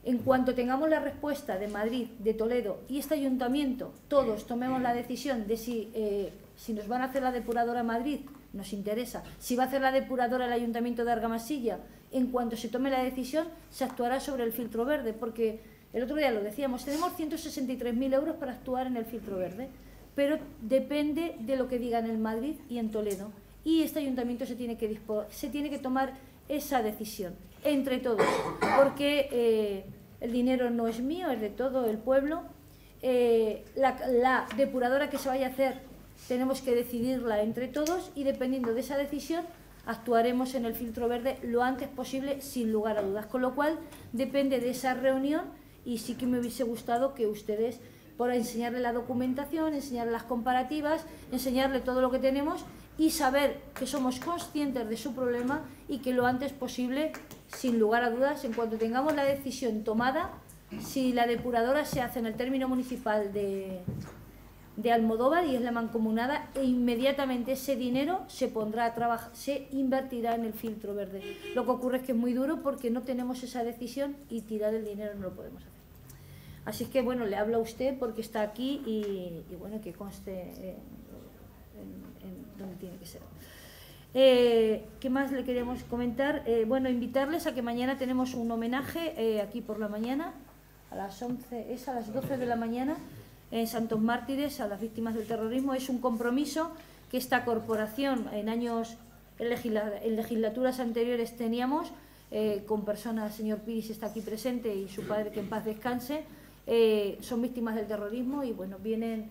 En cuanto tengamos la respuesta de Madrid, de Toledo y este ayuntamiento, todos tomemos la decisión de si nos van a hacer la depuradora a Madrid, nos interesa. Si va a hacer la depuradora el ayuntamiento de Argamasilla, en cuanto se tome la decisión, se actuará sobre el filtro verde, porque el otro día lo decíamos, tenemos 163.000 euros para actuar en el filtro verde, pero depende de lo que digan en Madrid y en Toledo. Y este ayuntamiento se tiene que tomar esa decisión entre todos, porque el dinero no es mío, es de todo el pueblo. La depuradora que se vaya a hacer tenemos que decidirla entre todos y dependiendo de esa decisión actuaremos en el filtro verde lo antes posible, sin lugar a dudas, con lo cual depende de esa reunión. Y sí que me hubiese gustado que ustedes, por enseñarle la documentación, enseñarle las comparativas, enseñarle todo lo que tenemos y saber que somos conscientes de su problema y que lo antes posible, sin lugar a dudas, en cuanto tengamos la decisión tomada, si la depuradora se hace en el término municipal de Almodóvar y es la mancomunada, e inmediatamente ese dinero se pondrá a trabajar, se invertirá en el filtro verde. Lo que ocurre es que es muy duro porque no tenemos esa decisión y tirar el dinero no lo podemos hacer. Así es que bueno, le hablo a usted porque está aquí y bueno, que conste en donde tiene que ser. ¿Qué más le queremos comentar? Bueno, invitarles a que mañana tenemos un homenaje aquí por la mañana, a las 11, es a las 12 de la mañana, en Santos Mártires, a las víctimas del terrorismo. Es un compromiso que esta corporación en legislaturas anteriores teníamos, con personas, el señor Piris está aquí presente y su padre, que en paz descanse, son víctimas del terrorismo y bueno, vienen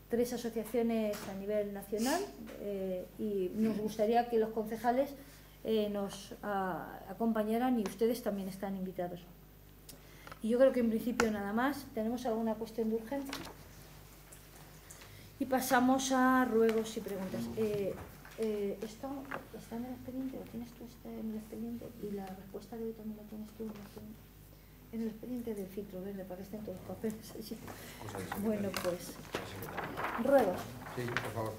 3 asociaciones a nivel nacional y nos gustaría que los concejales nos acompañaran y ustedes también están invitados. Y yo creo que en principio nada más. ¿Tenemos alguna cuestión de urgencia? Y pasamos a ruegos y preguntas. ¿Esto está en el expediente? ¿Lo tienes tú en el expediente? ¿Y la respuesta de hoy también la tienes tú en el expediente del filtro verde, para que estén todos los papeles allí? Bueno, pues ruegos. Sí, por favor.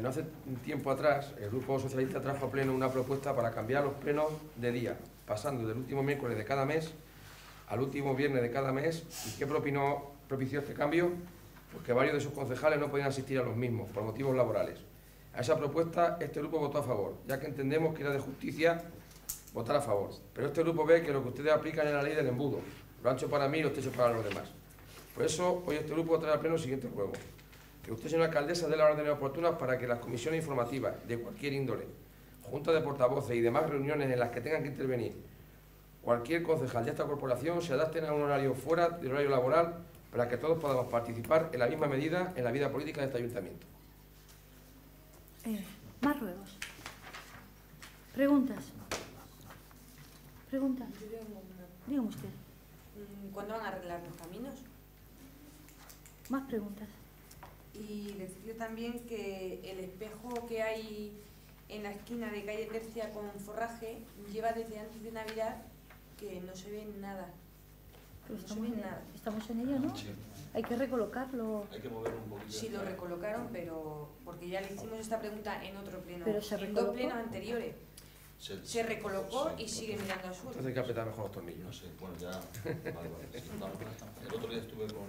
No hace un tiempo atrás el Grupo Socialista trajo a pleno una propuesta para cambiar los plenos de día, pasando del último miércoles de cada mes al último viernes de cada mes. ¿Y qué propició este cambio? Pues que varios de sus concejales no podían asistir a los mismos por motivos laborales. A esa propuesta este grupo votó a favor, ya que entendemos que era de justicia votar a favor. Pero este grupo ve que lo que ustedes aplican en la ley del embudo. Lo han hecho para mí y lo he hecho para los demás. Por eso, hoy este grupo trae al pleno el siguiente ruego. Que usted, señora alcaldesa, dé las órdenes oportunas para que las comisiones informativas de cualquier índole, juntas de portavoces y demás reuniones en las que tengan que intervenir cualquier concejal de esta corporación se adapten a un horario fuera del horario laboral para que todos podamos participar en la misma medida en la vida política de este ayuntamiento. Más ruegos. ¿Preguntas? ¿Preguntas? Yo tengo una. Dígame usted. ¿Cuándo van a arreglar los caminos? Más preguntas. Y decir también que el espejo que hay en la esquina de calle Tercia con Forraje lleva desde antes de Navidad que no se ve nada. Pero No se ve nada. estamos en ello, ¿no? Sí. Hay que recolocarlo. Hay que moverlo un poquito. Sí, lo recolocaron, pero porque ya le hicimos esta pregunta en otro pleno, Pero se en recolocó. 2 plenos anteriores. Se recolocó y sigue mirando al sur. Entonces hay que apretar mejor los tornillos. No sé, bueno, ya. Vale. Sí, el otro día estuve con.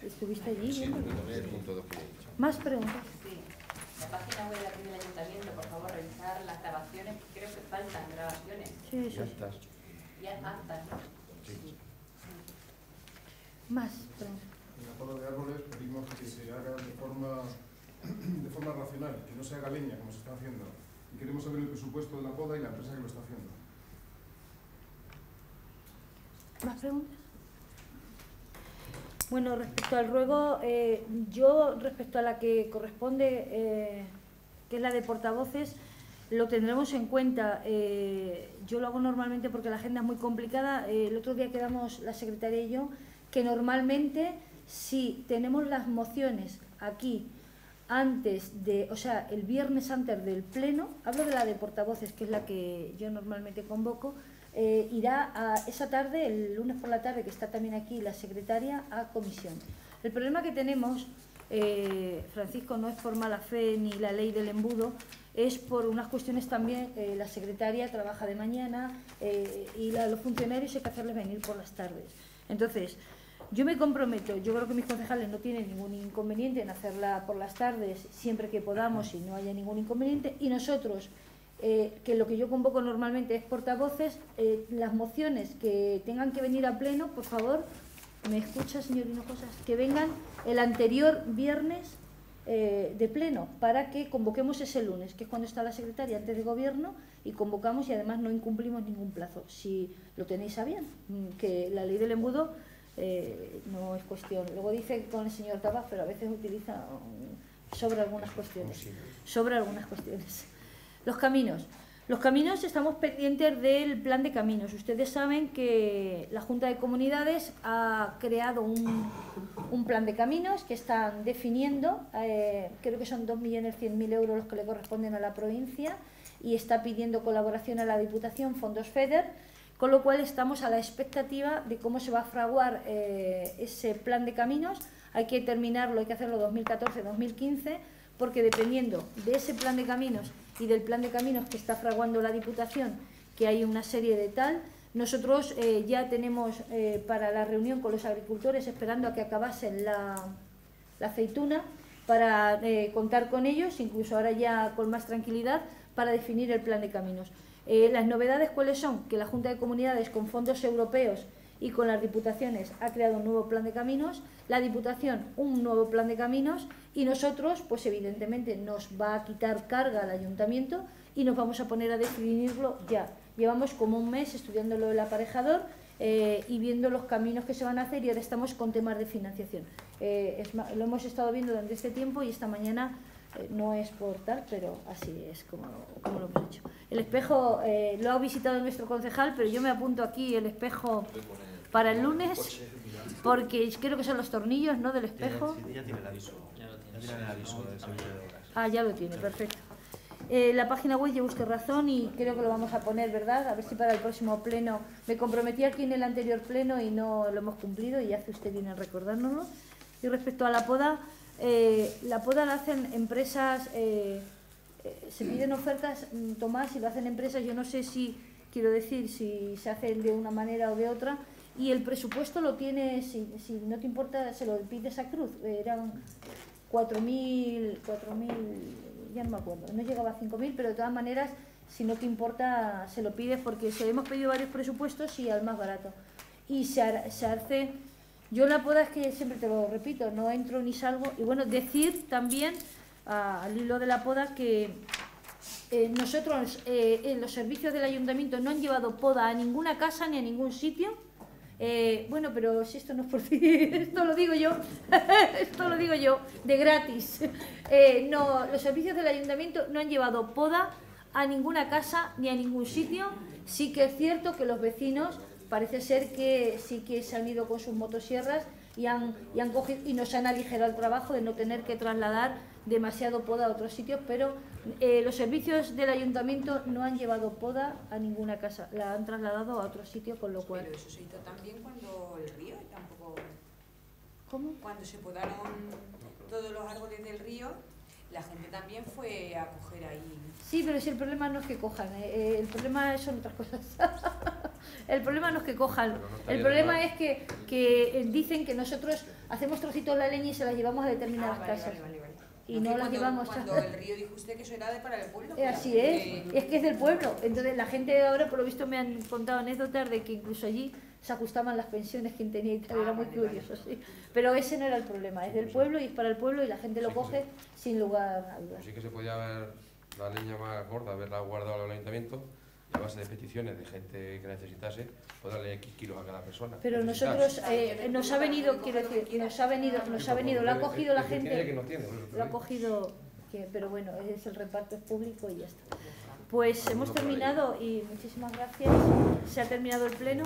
¿Estuviste allí? Sí, viendo? estuve con él. El punto 2 que he dicho. Más preguntas. Sí. La página web de aquí del ayuntamiento, por favor, revisar las grabaciones, que creo que faltan grabaciones. Sí, Ya sí. estás. Ya actas, ¿no? Sí. Más preguntas. En la poda de árboles pedimos que se haga de forma racional, que no se haga leña como se está haciendo. Y queremos saber el presupuesto de la poda y la empresa que lo está haciendo. ¿Más preguntas? Bueno, respecto al ruego, yo respecto a la que corresponde, que es la de portavoces, lo tendremos en cuenta. Yo lo hago normalmente porque la agenda es muy complicada. El otro día quedamos la secretaria y yo que normalmente si tenemos las mociones aquí antes de, o sea, el viernes antes del pleno, hablo de la de portavoces, que es la que yo normalmente convoco, irá a esa tarde, el lunes por la tarde, que está también aquí la secretaria, a comisión. El problema que tenemos, Francisco, no es por mala fe ni la ley del embudo, es por unas cuestiones también, la secretaria trabaja de mañana y los funcionarios hay que hacerles venir por las tardes. Entonces, yo me comprometo, yo creo que mis concejales no tienen ningún inconveniente en hacerla por las tardes siempre que podamos y no haya ningún inconveniente, y nosotros, que lo que yo convoco normalmente es portavoces, las mociones que tengan que venir a pleno, por favor, ¿me escucha, señor Hinojosas? Que vengan el anterior viernes de pleno, para que convoquemos ese lunes, que es cuando está la secretaria antes de gobierno, y convocamos y además no incumplimos ningún plazo, si lo tenéis a bien, que la ley del embudo no es cuestión. Luego dice con el señor Tabas, pero a veces utiliza sobre algunas cuestiones. Sobre algunas cuestiones. Los caminos. Los caminos, estamos pendientes del plan de caminos. Ustedes saben que la Junta de Comunidades ha creado un plan de caminos que están definiendo, creo que son 2.100.000 euros los que le corresponden a la provincia, y está pidiendo colaboración a la Diputación, fondos FEDER, con lo cual estamos a la expectativa de cómo se va a fraguar ese plan de caminos. Hay que terminarlo, hay que hacerlo 2014-2015, porque dependiendo de ese plan de caminos y del plan de caminos que está fraguando la Diputación, que hay una serie de tal, nosotros ya tenemos para la reunión con los agricultores, esperando a que acabasen la aceituna, para contar con ellos, incluso ahora ya con más tranquilidad, para definir el plan de caminos. Las novedades, ¿cuáles son? Que la Junta de Comunidades, con fondos europeos y con las diputaciones, ha creado un nuevo plan de caminos, la Diputación un nuevo plan de caminos, y nosotros, pues evidentemente nos va a quitar carga al ayuntamiento y nos vamos a poner a definirlo ya. Llevamos como un mes estudiándolo el aparejador y viendo los caminos que se van a hacer, y ahora estamos con temas de financiación. Lo hemos estado viendo durante este tiempo, y esta mañana no es por tal, pero así es como lo hemos hecho. El espejo lo ha visitado nuestro concejal, pero yo me apunto aquí el espejo para el lunes, porque creo que son los tornillos, ¿no?, del espejo. Ya tiene el aviso. Ya tiene el aviso del servicio de obras. Ah, ya lo tiene, perfecto. La página web, lleva usted razón, y creo que lo vamos a poner, ¿verdad? A ver si para el próximo pleno. Me comprometí aquí en el anterior pleno y no lo hemos cumplido, y hace usted bien en recordárnoslo. Y respecto a la poda la hacen empresas, se piden ofertas, Tomás, y lo hacen empresas, yo no sé si, quiero decir, si se hacen de una manera o de otra, y el presupuesto lo tiene, si no te importa, se lo pides a Cruz, eran 4.000 ya no me acuerdo, no llegaba a 5.000, pero de todas maneras, si no te importa, se lo pides porque hemos pedido varios presupuestos y al más barato. Y se hace, yo la poda es que siempre te lo repito, no entro ni salgo. Y bueno, decir también, al hilo de la poda, que nosotros en los servicios del ayuntamiento no han llevado poda a ninguna casa ni a ningún sitio. Bueno, pero si esto no es por ti, esto lo digo yo, de gratis. No, los servicios del ayuntamiento no han llevado poda a ninguna casa ni a ningún sitio. Sí que es cierto que los vecinos parece ser que sí que se han ido con sus motosierras y han cogido y nos han aligerado el trabajo de no tener que trasladar demasiado poda a otros sitios, pero los servicios del ayuntamiento no han llevado poda a ninguna casa, la han trasladado a otro sitio, con lo cual... Pero eso se hizo también cuando el río tampoco... ¿Cómo? Cuando se podaron todos los árboles del río, la gente también fue a coger ahí... Sí, pero si el problema no es que cojan, el problema son otras cosas. El problema no es que cojan, el problema es que dicen que nosotros hacemos trocitos de la leña y se las llevamos a determinadas casas. Vale. Y no las llevamos. Cuando el río dijo usted que eso era para el pueblo. Así es que es del pueblo. Entonces la gente ahora, por lo visto, me han contado anécdotas de que incluso allí se ajustaban las pensiones que tenía y tal, era muy curioso, sí. Pero ese no era el problema, es del pueblo y es para el pueblo y la gente lo coge sin lugar a dudas. Sí que se podía haber la leña más gorda, haberla guardado al ayuntamiento, y a base de peticiones de gente que necesitase, pues darle X kilos a cada persona. Pero nosotros, nos ha venido, quiero decir, nos ha venido, lo ha cogido la gente, lo ha cogido, pero bueno, es el reparto es público y ya está. Pues hemos terminado y muchísimas gracias, se ha terminado el pleno.